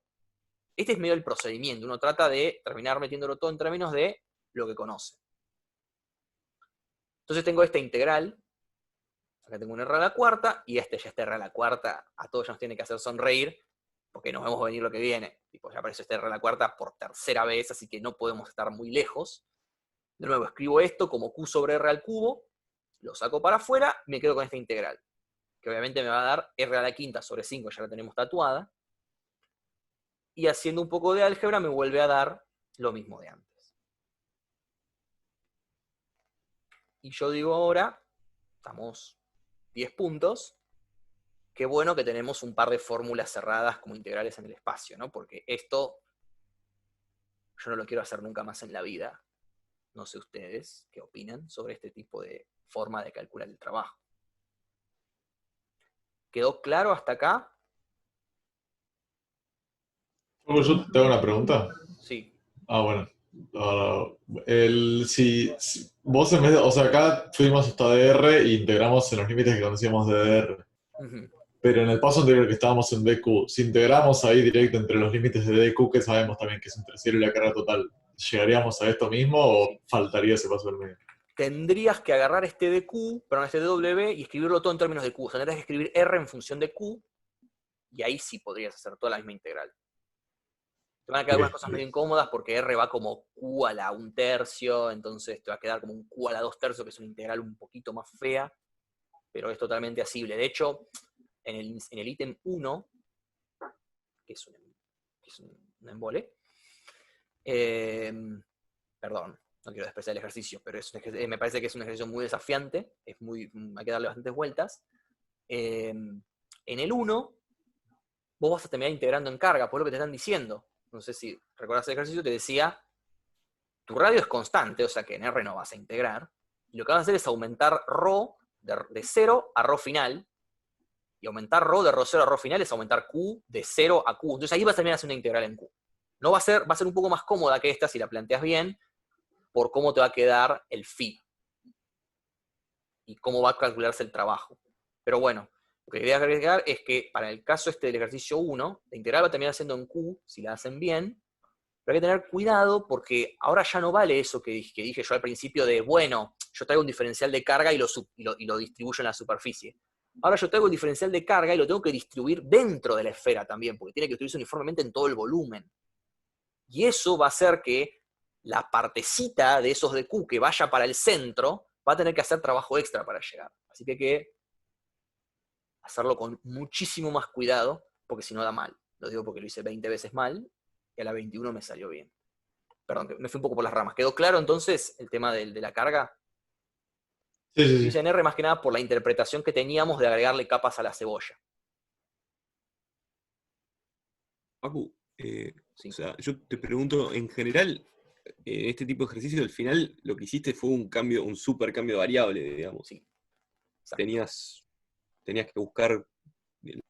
Este es medio el procedimiento, uno trata de terminar metiéndolo todo en términos de lo que conoce. Entonces tengo esta integral, acá tengo un R a la cuarta, y este ya está R a la cuarta, a todos ya nos tiene que hacer sonreír, porque nos vemos venir lo que viene. Tipo, ya apareció este R a la cuarta por tercera vez, así que no podemos estar muy lejos. De nuevo, escribo esto como Q sobre R al cubo, lo saco para afuera, y me quedo con esta integral, que obviamente me va a dar R a la quinta sobre 5, ya la tenemos tatuada, y haciendo un poco de álgebra me vuelve a dar lo mismo de antes. Y yo digo ahora, estamos 10 puntos, qué bueno que tenemos un par de fórmulas cerradas como integrales en el espacio, ¿no? Porque esto yo no lo quiero hacer nunca más en la vida. No sé ustedes qué opinan sobre este tipo de forma de calcular el trabajo. ¿Quedó claro hasta acá?
Yo te hago una pregunta.
Sí.
Ah, bueno. Si vos en vez de, o sea, acá fuimos hasta DR e integramos en los límites que conocíamos de DR.
Ujú.
Pero en el paso anterior que estábamos en DQ, si integramos ahí directo entre los límites de DQ, que sabemos también que es entre 0 y la carga total, ¿llegaríamos a esto mismo o faltaría ese paso del medio?
Tendrías que agarrar este de Q, perdón, este de W, y escribirlo todo en términos de Q. O sea, tendrías que escribir R en función de Q, y ahí sí podrías hacer toda la misma integral. Te van a quedar algunas cosas medio incómodas porque R va como Q a la 1/3, entonces te va a quedar como un Q a la 2/3, que es una integral un poquito más fea, pero es totalmente asible. De hecho, en el ítem 1, que es un embole, perdón, no quiero despreciar el ejercicio, pero me parece que es un ejercicio muy desafiante, hay que darle bastantes vueltas. En el 1, vos vas a terminar integrando en carga, por lo que te están diciendo. No sé si recordás el ejercicio, te decía, tu radio es constante, o sea que en R no vas a integrar, y lo que vas a hacer es aumentar ρ de 0 a ρ final, y aumentar ρ de ρ0 a ρ final es aumentar Q de 0 a Q. Entonces ahí vas a terminar haciendo una integral en Q. No va a ser un poco más cómoda que esta si la planteas bien, por cómo te va a quedar el phi. Y cómo va a calcularse el trabajo. Pero bueno, lo que quería agregar es que para el caso este del ejercicio 1, la integral va a terminar siendo en Q, si la hacen bien, pero hay que tener cuidado porque ahora ya no vale eso que dije yo al principio de, bueno, yo traigo un diferencial de carga y lo distribuyo en la superficie. Ahora yo traigo el diferencial de carga y lo tengo que distribuir dentro de la esfera también, porque tiene que distribuirse uniformemente en todo el volumen. Y eso va a hacer que la partecita de esos de Q que vaya para el centro va a tener que hacer trabajo extra para llegar. Así que hay que hacerlo con muchísimo más cuidado, porque si no da mal. Lo digo porque lo hice 20 veces mal, y a la 21 me salió bien. Perdón, me fui un poco por las ramas. ¿Quedó claro entonces el tema de la carga?
Sí.
Dice en R más que nada por la interpretación que teníamos de agregarle capas a la cebolla.
Pacu, o sea, yo te pregunto, en general, en este tipo de ejercicio, al final lo que hiciste fue un super cambio de variable, digamos.
Sí.
Tenías que buscar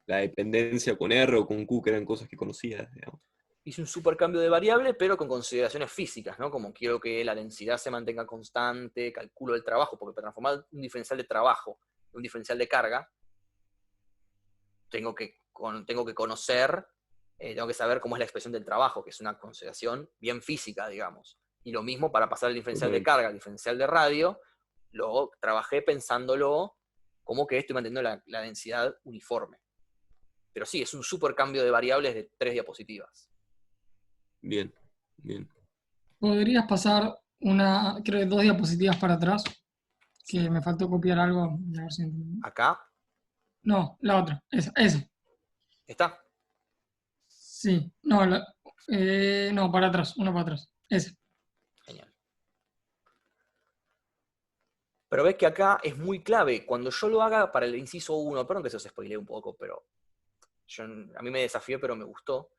la dependencia con R o con Q, que eran cosas que conocías, digamos.
Hice un super cambio de variable, pero con consideraciones físicas, ¿no? Como quiero que la densidad se mantenga constante, calculo el trabajo, porque para transformar un diferencial de trabajo en un diferencial de carga, tengo que conocer, tengo que saber cómo es la expresión del trabajo, que es una consideración bien física, digamos. Y lo mismo para pasar el diferencial de carga al diferencial de radio, lo trabajé pensándolo como que estoy manteniendo la densidad uniforme. Pero sí, es un super cambio de variables de 3 diapositivas.
Bien, bien.
¿Podrías pasar creo que 2 diapositivas para atrás? Que me faltó copiar algo. A ver si entiendo.
¿Acá?
No, la otra. Esa.
¿Está?
Sí. No, no, para atrás. Una para atrás. Esa.
Genial. Pero ves que acá es muy clave. Cuando yo lo haga para el inciso 1, perdón que se os spoileé un poco, pero a mí me desafió, pero me gustó.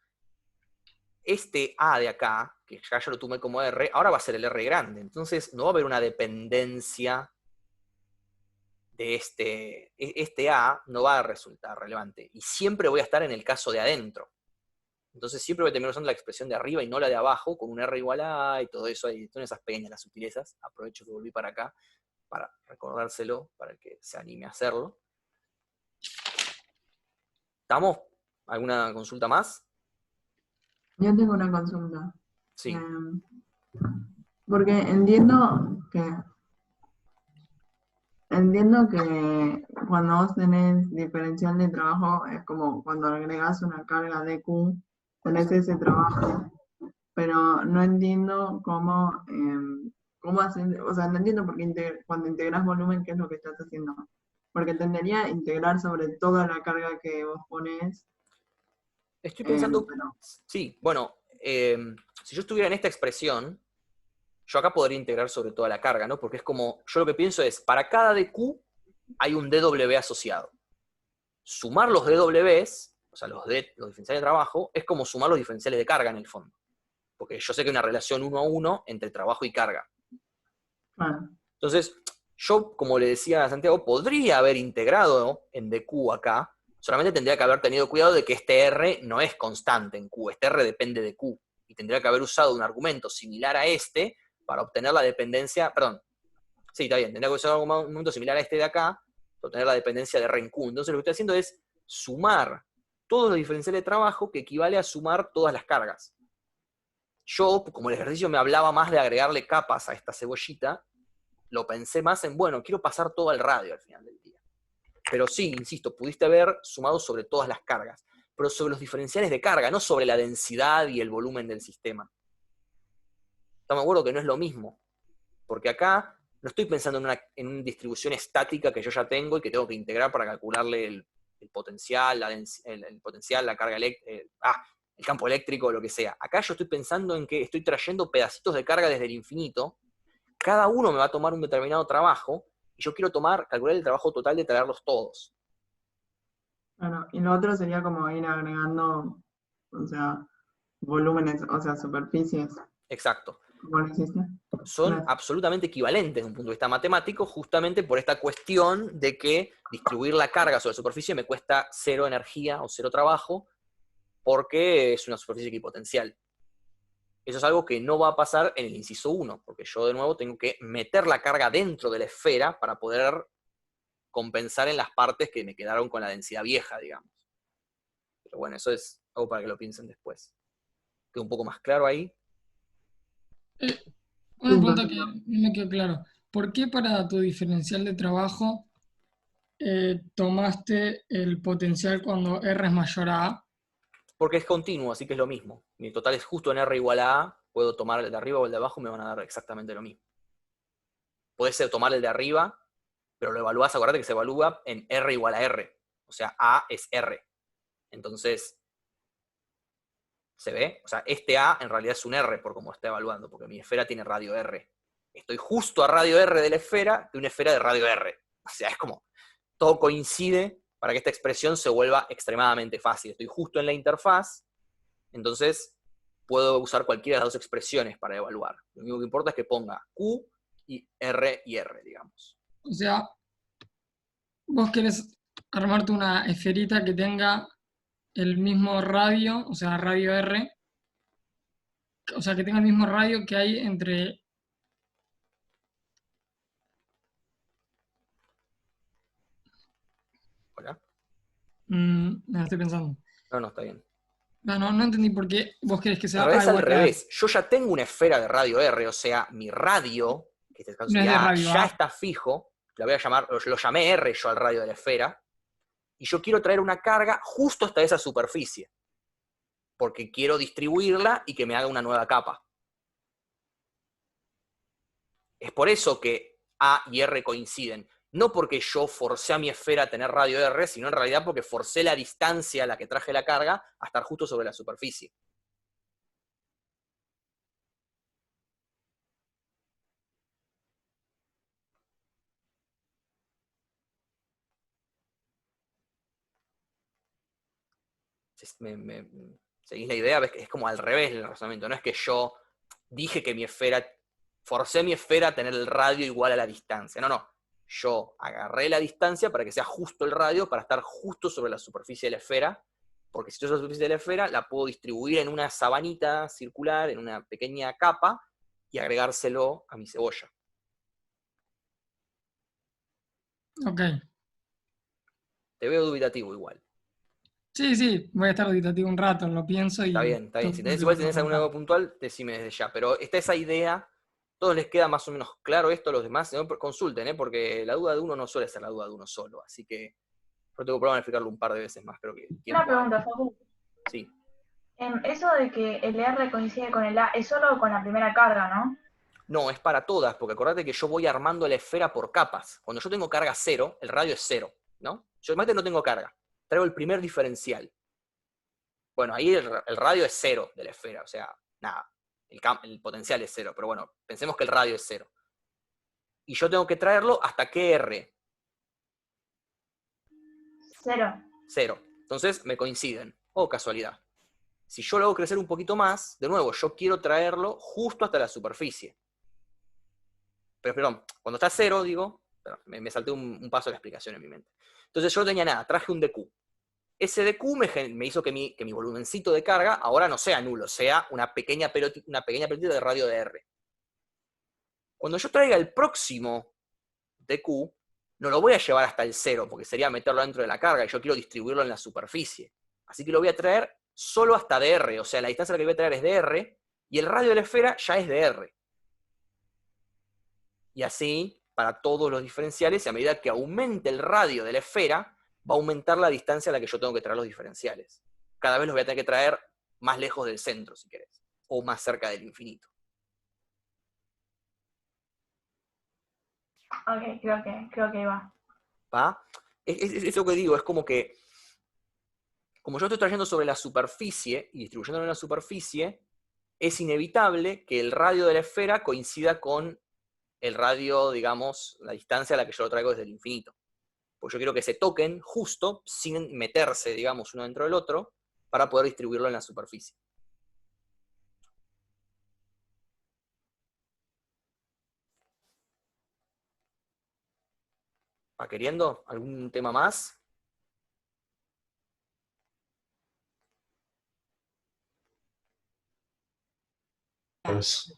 Este A de acá, que ya yo lo tomé como R, ahora va a ser el R grande. Entonces no va a haber una dependencia de este A no va a resultar relevante. Y siempre voy a estar en el caso de adentro. Entonces siempre voy a terminar usando la expresión de arriba y no la de abajo, con un R igual a A y todo eso. Ahí son esas pequeñas las sutilezas. Aprovecho que volví para acá para recordárselo, para el que se anime a hacerlo. ¿Estamos? ¿Alguna consulta más?
Yo tengo una consulta.
Sí.
Porque entiendo que cuando vos tenés diferencial de trabajo, es como cuando agregás una carga de Q, tenés ese trabajo, pero no entiendo cómo hacer, o sea, no entiendo por qué cuando integras volumen, qué es lo que estás haciendo. Porque tendería a integrar sobre toda la carga que vos pones.
Estoy pensando, sí, bueno, si yo estuviera en esta expresión, yo acá podría integrar sobre toda la carga, ¿no? Porque es como, yo lo que pienso es, para cada DQ hay un DW asociado. Sumar los DWs, o sea, los diferenciales de trabajo, es como sumar los diferenciales de carga en el fondo. Porque yo sé que hay una relación 1 a 1 entre trabajo y carga. Entonces, yo, como le decía a Santiago, podría haber integrado en DQ acá, solamente tendría que haber tenido cuidado de que este R no es constante en Q, este R depende de Q, y tendría que haber usado un argumento similar a este para obtener la dependencia, perdón, sí, está bien, tendría que usar un argumento similar a este de acá para obtener la dependencia de R en Q. Entonces lo que estoy haciendo es sumar todos los diferenciales de trabajo, que equivale a sumar todas las cargas. Yo, como el ejercicio me hablaba más de agregarle capas a esta cebollita, lo pensé más en, bueno, quiero pasar todo al radio al final del día. Pero sí, insisto, pudiste haber sumado sobre todas las cargas, pero sobre los diferenciales de carga, no sobre la densidad y el volumen del sistema. Estamos de acuerdo que no es lo mismo, porque acá no estoy pensando en una distribución estática que yo ya tengo y que tengo que integrar para calcularle el potencial, el potencial, la carga eléctrica, el campo eléctrico, lo que sea. Acá yo estoy pensando en que estoy trayendo pedacitos de carga desde el infinito, cada uno me va a tomar un determinado trabajo, y yo quiero calcular el trabajo total de traerlos todos.
Claro, y lo otro sería como ir agregando, o sea, volúmenes, o sea, superficies.
Exacto.
¿Cómo lo hiciste?
Son absolutamente equivalentes desde un punto de vista matemático, justamente por esta cuestión de que distribuir la carga sobre la superficie me cuesta 0 energía o 0 trabajo, porque es una superficie equipotencial. Eso es algo que no va a pasar en el inciso 1, porque yo de nuevo tengo que meter la carga dentro de la esfera para poder compensar en las partes que me quedaron con la densidad vieja, digamos. Pero bueno, eso es algo para que lo piensen después. ¿Quedó un poco más claro ahí?
Una pregunta que no me quedó claro. ¿Por qué para tu diferencial de trabajo tomaste el potencial cuando R es mayor a A?
Porque es continuo, así que es lo mismo. Mi total es justo en R igual a A, puedo tomar el de arriba o el de abajo, me van a dar exactamente lo mismo. Podés tomar el de arriba, pero lo evaluás, acordate que se evalúa en R igual a R. O sea, A es R. Entonces, ¿se ve? O sea, este A en realidad es un R por como está evaluando, porque mi esfera tiene radio R. Estoy justo a radio R de la esfera de una esfera de radio R. O sea, es como, todo coincide para que esta expresión se vuelva extremadamente fácil. Estoy justo en la interfaz, entonces puedo usar cualquiera de las dos expresiones para evaluar. Lo único que importa es que ponga Q y R, digamos.
O sea, vos querés armarte una esferita que tenga el mismo radio, o sea, radio R, o sea, que tenga el mismo radio que hay entre...
¿Hola?
Me estoy pensando.
No, está bien.
No entendí por qué vos querés que sea
Al revés,
A igual
al
a
revés. Yo ya tengo una esfera de radio R, o sea, mi radio, que en este caso
No es de radio
ya
A.
está fijo, la voy a llamar, lo llamé R yo al radio de la esfera, y yo quiero traer una carga justo hasta esa superficie, porque quiero distribuirla y que me haga una nueva capa. Es por eso que A y R coinciden. No porque yo forcé a mi esfera a tener radio R, sino en realidad porque forcé la distancia a la que traje la carga a estar justo sobre la superficie. ¿Seguís la idea? ¿Ves que es como al revés el razonamiento? No es que yo dije que forcé mi esfera a tener el radio igual a la distancia. No. yo agarré la distancia para que sea justo el radio, para estar justo sobre la superficie de la esfera, porque si estoy sobre la superficie de la esfera, la puedo distribuir en una sabanita circular, en una pequeña capa, y agregárselo a mi cebolla.
Ok.
Te veo dubitativo igual.
Sí, voy a estar dubitativo un rato, lo pienso y...
Está bien, está bien. Si tenés, igual tenés alguna duda puntual, decime desde ya. Pero está esa idea, todos les queda más o menos claro esto, a los demás, ¿no? Consulten, porque la duda de uno no suele ser la duda de uno solo, así que no tengo problema en explicarlo un par de veces más, creo que...
Una pregunta, Facu.
Sí.
Eso de que el R coincide con el A es solo con la primera carga, ¿no?
No, es para todas, porque acordate que yo voy armando la esfera por capas. Cuando yo tengo carga 0, el radio es 0, ¿no? Yo normalmente no tengo carga. Traigo el primer diferencial. Bueno, ahí el radio es 0 de la esfera, o sea, nada. El potencial es 0, pero bueno, pensemos que el radio es 0. Y yo tengo que traerlo hasta qué R.
0.
0. Entonces me coinciden. Oh, casualidad. Si yo lo hago crecer un poquito más, de nuevo, yo quiero traerlo justo hasta la superficie. Pero, perdón, cuando está 0, digo, me salté un paso de la explicación en mi mente. Entonces yo no tenía nada, traje un DQ. Ese DQ me hizo que mi volumencito de carga ahora no sea nulo, sea una pequeña pelotita de radio de R. Cuando yo traiga el próximo DQ, no lo voy a llevar hasta el 0, porque sería meterlo dentro de la carga, y yo quiero distribuirlo en la superficie. Así que lo voy a traer solo hasta DR, o sea, la distancia a la que voy a traer es DR, y el radio de la esfera ya es DR. Y así, para todos los diferenciales, y a medida que aumente el radio de la esfera, va a aumentar la distancia a la que yo tengo que traer los diferenciales. Cada vez los voy a tener que traer más lejos del centro, si querés, o más cerca del infinito.
Ok, creo que va.
¿Va? Es lo que digo, es como que, como yo estoy trayendo sobre la superficie y distribuyéndolo en la superficie, es inevitable que el radio de la esfera coincida con el radio, digamos, la distancia a la que yo lo traigo desde el infinito. Porque yo quiero que se toquen justo, sin meterse, digamos, uno dentro del otro, para poder distribuirlo en la superficie. ¿Va queriendo algún tema más?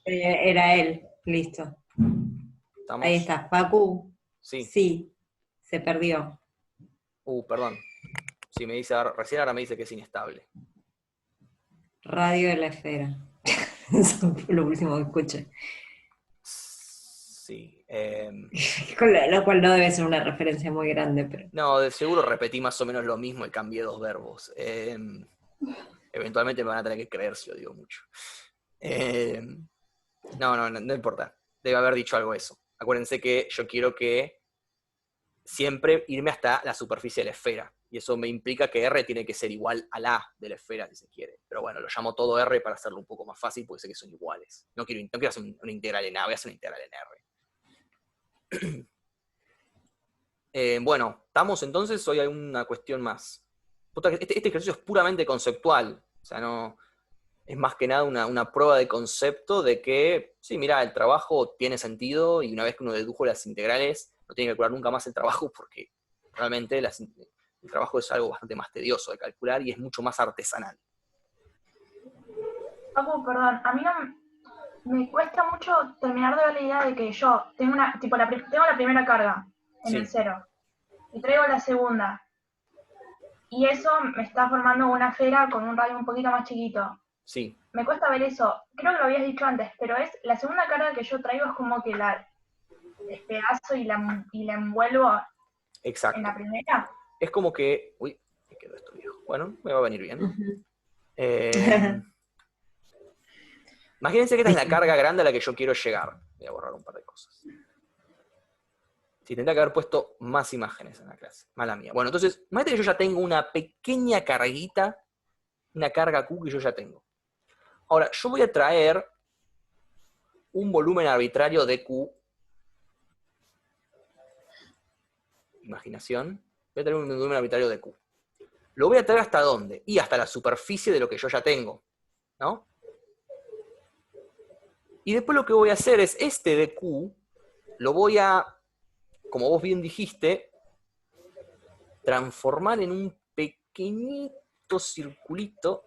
Era él, listo.
¿Estamos?
Ahí está, Facu.
Sí.
Sí, se perdió.
Perdón. Sí, me dice, recién ahora me dice que es inestable.
Radio de la esfera. Eso fue lo último que escuché.
Sí.
Con lo cual no debe ser una referencia muy grande, pero...
No, de seguro repetí más o menos lo mismo y cambié 2 verbos. Eventualmente me van a tener que creer si lo digo mucho. No importa. Debe haber dicho algo eso. Acuérdense que yo quiero que siempre irme hasta la superficie de la esfera. Y eso me implica que R tiene que ser igual a la A de la esfera, si se quiere. Pero bueno, lo llamo todo R para hacerlo un poco más fácil, porque sé que son iguales. No quiero hacer una integral en A, voy a hacer una integral en R. Bueno, ¿estamos entonces? Hoy hay una cuestión más. Este ejercicio es puramente conceptual. O sea, no... Es más que nada una prueba de concepto de que, sí, mira, el trabajo tiene sentido, y una vez que uno dedujo las integrales, no tiene que calcular nunca más el trabajo, porque realmente el trabajo es algo bastante más tedioso de calcular y es mucho más artesanal.
Paco, perdón, a mí me cuesta mucho terminar de ver la idea de que yo tengo tengo la primera carga en el 0, y traigo la segunda, y eso me está formando una esfera con un radio un poquito más chiquito.
Sí.
Me cuesta ver eso. Creo que lo habías dicho antes, pero es la segunda carga que yo traigo es como que la despedazo y la envuelvo.
Exacto.
En la primera.
Es como que... Uy, me quedó esto viejo. Bueno, me va a venir bien. Imagínense que esta es la carga grande a la que yo quiero llegar. Voy a borrar un par de cosas. Sí, tendría que haber puesto más imágenes en la clase. Mala mía. Bueno, entonces, imagínate que yo ya tengo una pequeña carguita, una carga Q que yo ya tengo. Ahora, yo voy a traer un volumen arbitrario de Q. Imaginación. Voy a traer un volumen arbitrario de Q. ¿Lo voy a traer hasta dónde? Y hasta la superficie de lo que yo ya tengo, ¿no? Y después lo que voy a hacer es, este de Q, lo voy a como vos bien dijiste, transformar en un pequeñito circulito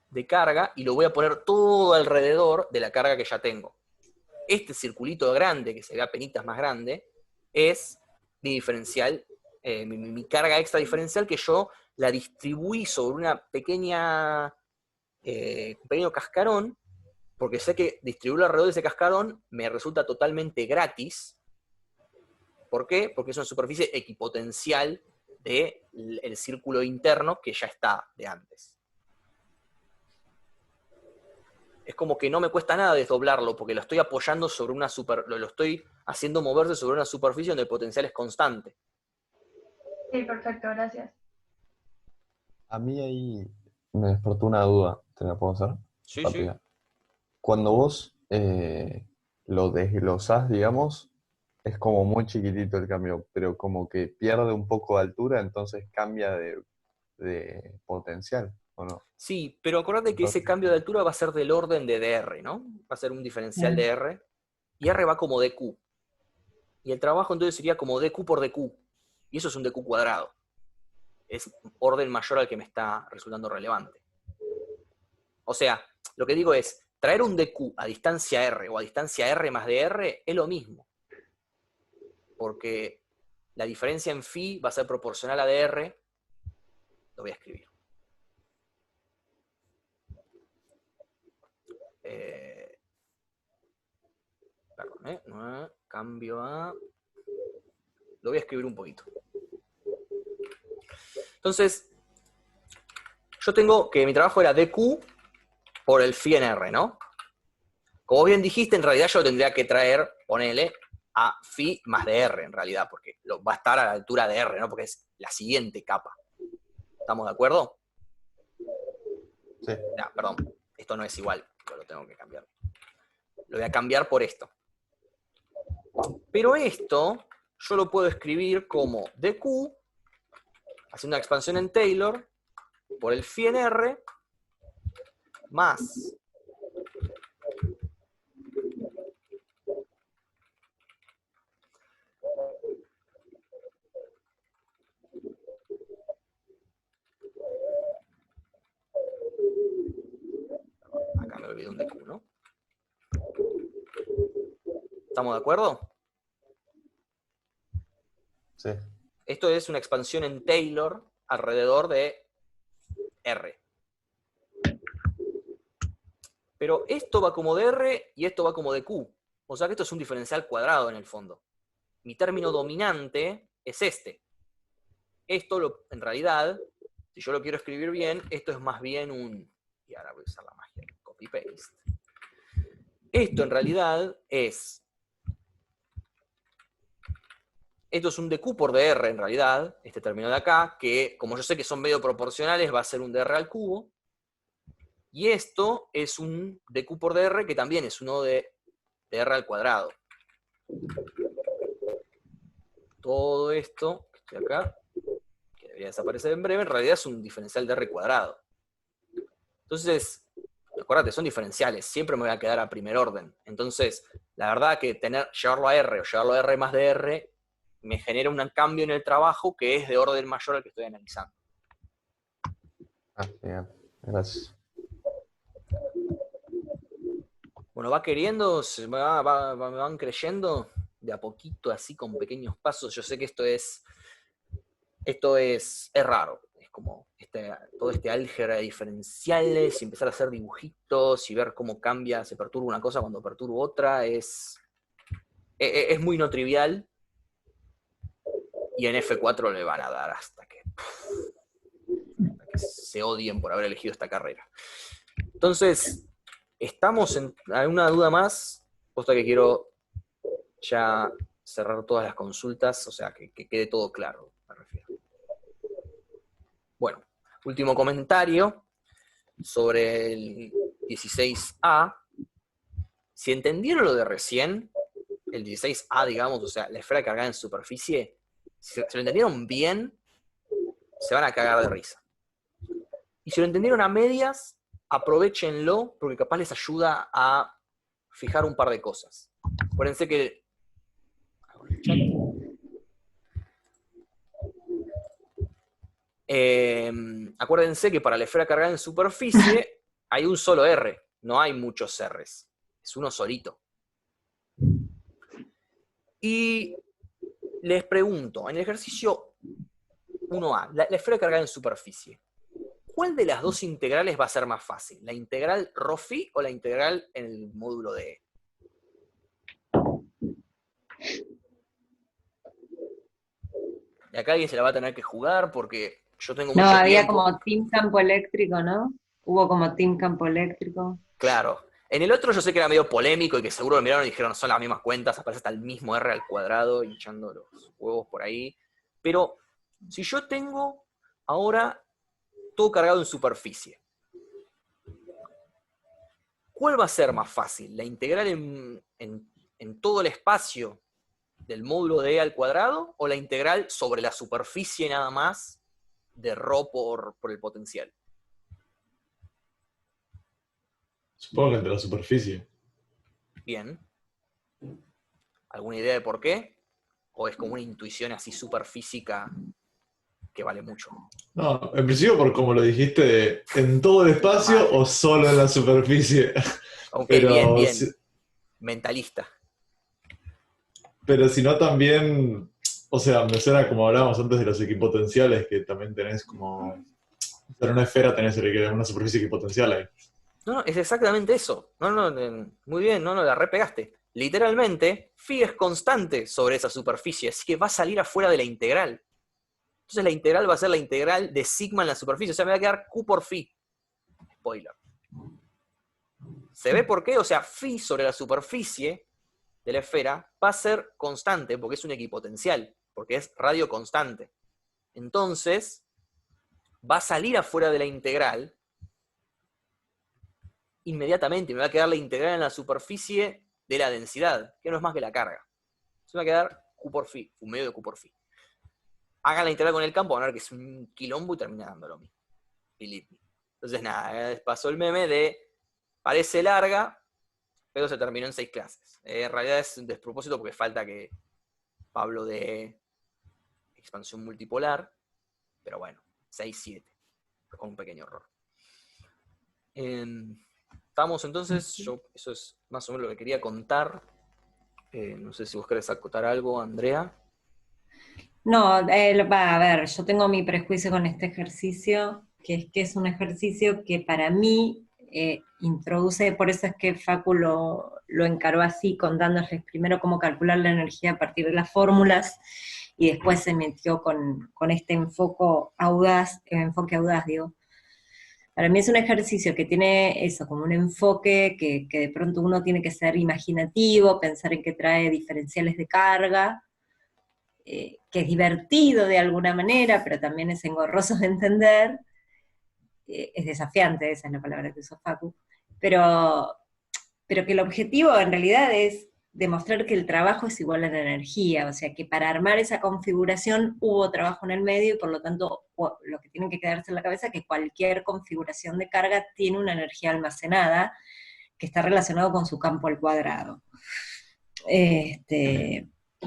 de carga y lo voy a poner todo alrededor de la carga que ya tengo. Este circulito grande, que se ve apenas más grande, es mi diferencial, mi carga extra diferencial, que yo la distribuí sobre una pequeño cascarón, porque sé que distribuirlo alrededor de ese cascarón me resulta totalmente gratis. ¿Por qué? Porque es una superficie equipotencial del círculo interno que ya está de antes. Es como que no me cuesta nada desdoblarlo, porque lo estoy apoyando sobre una lo estoy haciendo moverse sobre una superficie donde el potencial es constante.
Sí, perfecto, gracias.
A mí ahí me despertó una duda, ¿te la puedo hacer?
Sí,
Rápida.
sí.
Cuando vos lo desglosás, digamos, es como muy chiquitito el cambio, pero como que pierde un poco de altura, entonces cambia de potencial, ¿o no?
Sí, pero acordate que ese cambio de altura va a ser del orden de dr, ¿no? Va a ser un diferencial de R, y R va como dq. Y el trabajo entonces sería como dq por dq, y eso es un dq cuadrado. Es orden mayor al que me está resultando relevante. O sea, lo que digo es, traer un dq a distancia R o a distancia R más dr es lo mismo. Porque la diferencia en phi va a ser proporcional a dr. Lo voy a escribir. Perdón, cambio a... Lo voy a escribir un poquito. Entonces, yo tengo que mi trabajo era dq por el phi en R, ¿no? Como bien dijiste, en realidad yo tendría que traer, ponele, a phi más de R, en realidad, porque va a estar a la altura de R, ¿no? Porque es la siguiente capa. ¿Estamos de acuerdo?
Sí.
No, perdón, esto no es igual, yo lo tengo que cambiar. Lo voy a cambiar por esto. Pero esto, yo lo puedo escribir como dq, haciendo una expansión en Taylor, por el phi en R, más acá me olvidé un dq, ¿no? ¿Estamos de acuerdo?
Sí.
Esto es una expansión en Taylor alrededor de R. Pero esto va como de R y esto va como de Q. O sea que esto es un diferencial cuadrado en el fondo. Mi término dominante es este. Esto, en realidad, si yo lo quiero escribir bien, esto es más bien un... Y ahora voy a usar la magia del copy-paste. Esto en realidad es... Esto es un dq por dr en realidad, este término de acá, que como yo sé que son medio proporcionales, va a ser un dr al cubo. Y esto es un dq por dr, que también es uno de dr al cuadrado. Todo esto, que estoy acá, que debería desaparecer en breve, en realidad es un diferencial de R cuadrado. Entonces, acuérdate, son diferenciales, siempre me voy a quedar a primer orden. Entonces, la verdad que llevarlo a R o llevarlo a R más de R me genera un cambio en el trabajo que es de orden mayor al que estoy analizando.
Ah, bien, gracias.
Bueno, va queriendo, me van creyendo de a poquito, así con pequeños pasos. Yo sé que esto es raro. Es como todo este álgebra de diferenciales y empezar a hacer dibujitos y ver cómo cambia, se perturba una cosa cuando perturba otra. Es muy no trivial. Y en F4 le van a dar hasta que se odien por haber elegido esta carrera. Entonces, estamos en alguna duda más, puesto que quiero ya cerrar todas las consultas, o sea, que quede todo claro, me refiero. Bueno, último comentario sobre el 16A. Si entendieron lo de recién, el 16A, digamos, o sea, la esfera cargada en superficie, si lo entendieron bien, se van a cagar de risa. Y si lo entendieron a medias, aprovéchenlo, porque capaz les ayuda a fijar un par de cosas. Acuérdense que... acuérdense que para la esfera cargada en superficie hay un solo R, no hay muchos Rs, es uno solito. Y les pregunto, en el ejercicio 1A, la esfera cargada en superficie, ¿cuál de las dos integrales va a ser más fácil? ¿La integral ρφ o la integral en el módulo de E? Y acá alguien se la va a tener que jugar porque yo tengo
No,
mucho
había
tiempo.
como team campo eléctrico, ¿no? Hubo como team campo eléctrico.
Claro. En el otro yo sé que era medio polémico y que seguro lo miraron y dijeron son las mismas cuentas, aparece hasta el mismo R al cuadrado hinchando los huevos por ahí. Pero si yo tengo ahora todo cargado en superficie, ¿cuál va a ser más fácil? ¿La integral en todo el espacio del módulo de E al cuadrado o la integral sobre la superficie nada más de ρ por el potencial?
Supongo que entre la superficie.
Bien. ¿Alguna idea de por qué? ¿O es como una intuición así súper física que vale mucho?
No, en principio por como lo dijiste, ¿en todo el espacio o solo en la superficie?
Ok,
Pero,
bien.
si,
Mentalista.
pero si no también, o sea, me suena como hablábamos antes de los equipotenciales, que también tenés como, en una esfera tenés una superficie equipotencial ahí.
No, es exactamente eso. Muy bien, la repegaste. Literalmente, phi es constante sobre esa superficie, así que va a salir afuera de la integral. Entonces la integral va a ser la integral de sigma en la superficie, o sea, me va a quedar Q por phi. Spoiler. ¿Se ve por qué? O sea, phi sobre la superficie de la esfera va a ser constante, porque es un equipotencial, porque es radio constante. Entonces, va a salir afuera de la integral inmediatamente, me va a quedar la integral en la superficie de la densidad, que no es más que la carga. Se me va a quedar Q por phi, un medio de Q por phi. Hagan la integral con el campo, van a ver que es un quilombo y termina dando lo mismo. Believe me. Entonces nada, pasó el meme de parece larga, pero se terminó en 6 clases. En realidad es un despropósito porque falta que Pablo dé expansión multipolar, pero bueno, 6-7, con un pequeño error. Estamos entonces, eso es más o menos lo que quería contar. No sé si vos querés acotar algo, Andrea.
No, a ver, yo tengo mi prejuicio con este ejercicio, que es un ejercicio que para mí introduce, por eso es que Facu lo encaró así, contándoles primero cómo calcular la energía a partir de las fórmulas, y después se metió con este enfoque audaz, digo. Para mí es un ejercicio que tiene eso, como un enfoque que de pronto uno tiene que ser imaginativo, pensar en que trae diferenciales de carga, que es divertido de alguna manera, pero también es engorroso de entender, es desafiante, esa es la palabra que usó Facu, pero que el objetivo en realidad es demostrar que el trabajo es igual a la energía, o sea que para armar esa configuración hubo trabajo en el medio y por lo tanto lo que tienen que quedarse en la cabeza es que cualquier configuración de carga tiene una energía almacenada que está relacionado con su campo al cuadrado.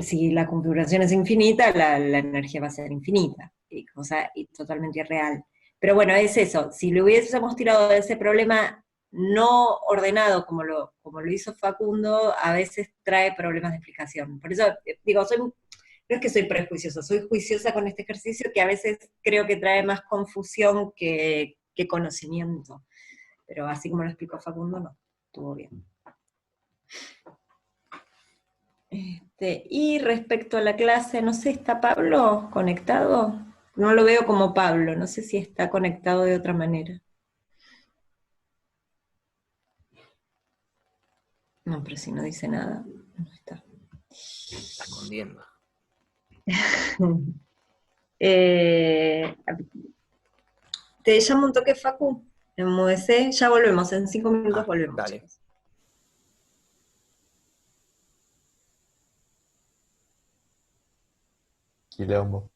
Si la configuración es infinita, la energía va a ser infinita, cosa totalmente irreal. Pero bueno, es eso, si le hubiésemos tirado de ese problema no ordenado como lo hizo Facundo, a veces trae problemas de explicación. Por eso, digo, no es que soy prejuiciosa, soy juiciosa con este ejercicio que a veces creo que trae más confusión que conocimiento. Pero así como lo explicó Facundo, no, estuvo bien. Y respecto a la clase, no sé, ¿está Pablo conectado? No lo veo como Pablo, no sé si está conectado de otra manera. No, pero si no dice nada, no está.
Está escondiendo.
Te llamo un toque, Facu. Enmudecé, ya volvemos, en 5 minutos volvemos.
Dale.
Quilombo.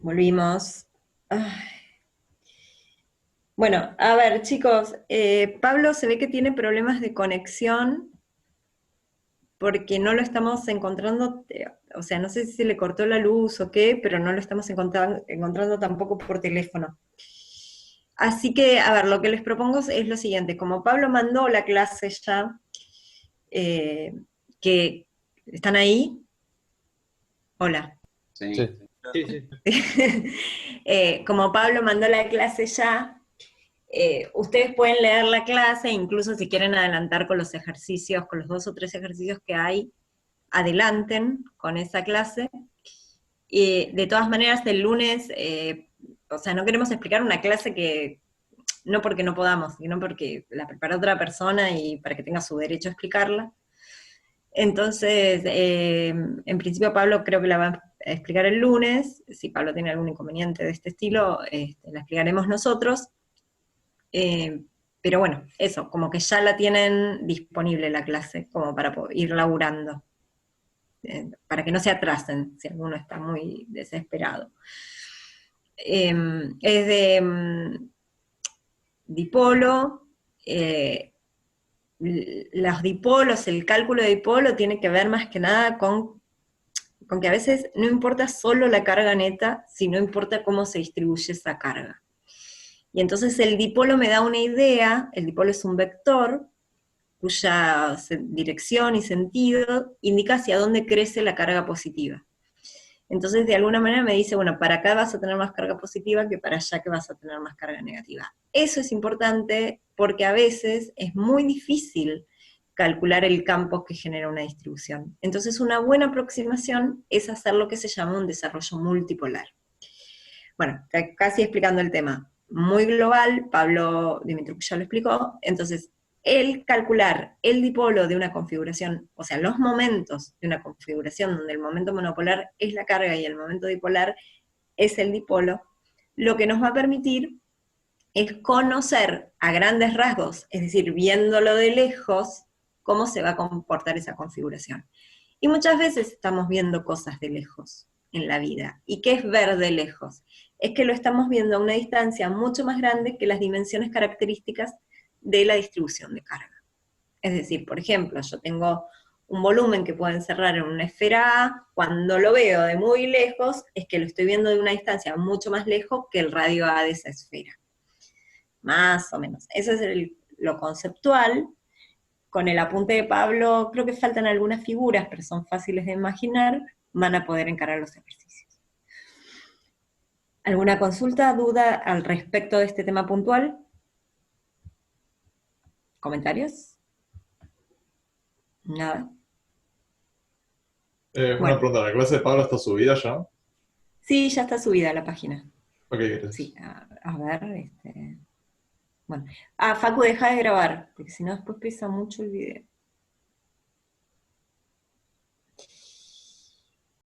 Volvimos. Ay. Bueno, a ver, chicos, Pablo se ve que tiene problemas de conexión porque no lo estamos encontrando, o sea, no sé si se le cortó la luz o qué, pero no lo estamos encontrando tampoco por teléfono. Así que, a ver, lo que les propongo es lo siguiente, como Pablo mandó la clase ya, que ¿están ahí? Hola.
Sí.
Como Pablo mandó la clase ya, ustedes pueden leer la clase, incluso si quieren adelantar con los ejercicios, con los 2 o 3 ejercicios que hay, adelanten con esa clase. De todas maneras, el lunes, o sea, no queremos explicar una clase que, no porque no podamos, sino porque la preparó otra persona y para que tenga su derecho a explicarla. Entonces, en principio Pablo creo que la va a explicar el lunes. Si Pablo tiene algún inconveniente de este estilo, la explicaremos nosotros. Pero bueno, eso, como que ya la tienen disponible la clase, como para ir laburando, para que no se atrasen si alguno está muy desesperado. Es de dipolo. Los dipolos, el cálculo de dipolo tiene que ver más que nada con que a veces no importa solo la carga neta, sino importa cómo se distribuye esa carga. Y entonces el dipolo me da una idea, el dipolo es un vector, cuya dirección y sentido indica hacia dónde crece la carga positiva. Entonces de alguna manera me dice, bueno, para acá vas a tener más carga positiva que para allá que vas a tener más carga negativa. Eso es importante porque a veces es muy difícil calcular el campo que genera una distribución. Entonces una buena aproximación es hacer lo que se llama un desarrollo multipolar. Bueno, casi explicando el tema. Muy global, Pablo Dimitruk ya lo explicó, entonces el calcular el dipolo de una configuración, o sea, los momentos de una configuración donde el momento monopolar es la carga y el momento dipolar es el dipolo, lo que nos va a permitir es conocer a grandes rasgos, es decir, viéndolo de lejos, cómo se va a comportar esa configuración. Y muchas veces estamos viendo cosas de lejos en la vida. ¿Y qué es ver de lejos? Es que lo estamos viendo a una distancia mucho más grande que las dimensiones características de la distribución de carga. Es decir, por ejemplo, yo tengo un volumen que puedo encerrar en una esfera A, cuando lo veo de muy lejos, es que lo estoy viendo de una distancia mucho más lejos que el radio A de esa esfera. Más o menos. Eso es lo conceptual. Con el apunte de Pablo, creo que faltan algunas figuras, pero son fáciles de imaginar, van a poder encarar los ejercicios. ¿Alguna consulta, duda al respecto de este tema puntual? ¿Comentarios? Nada.
Una pregunta, ¿la clase de Pablo está subida ya?
Sí, ya está subida a la página.
Ok, gracias.
Sí, a ver, bueno. Facu, deja de grabar, porque si no después pesa mucho el video.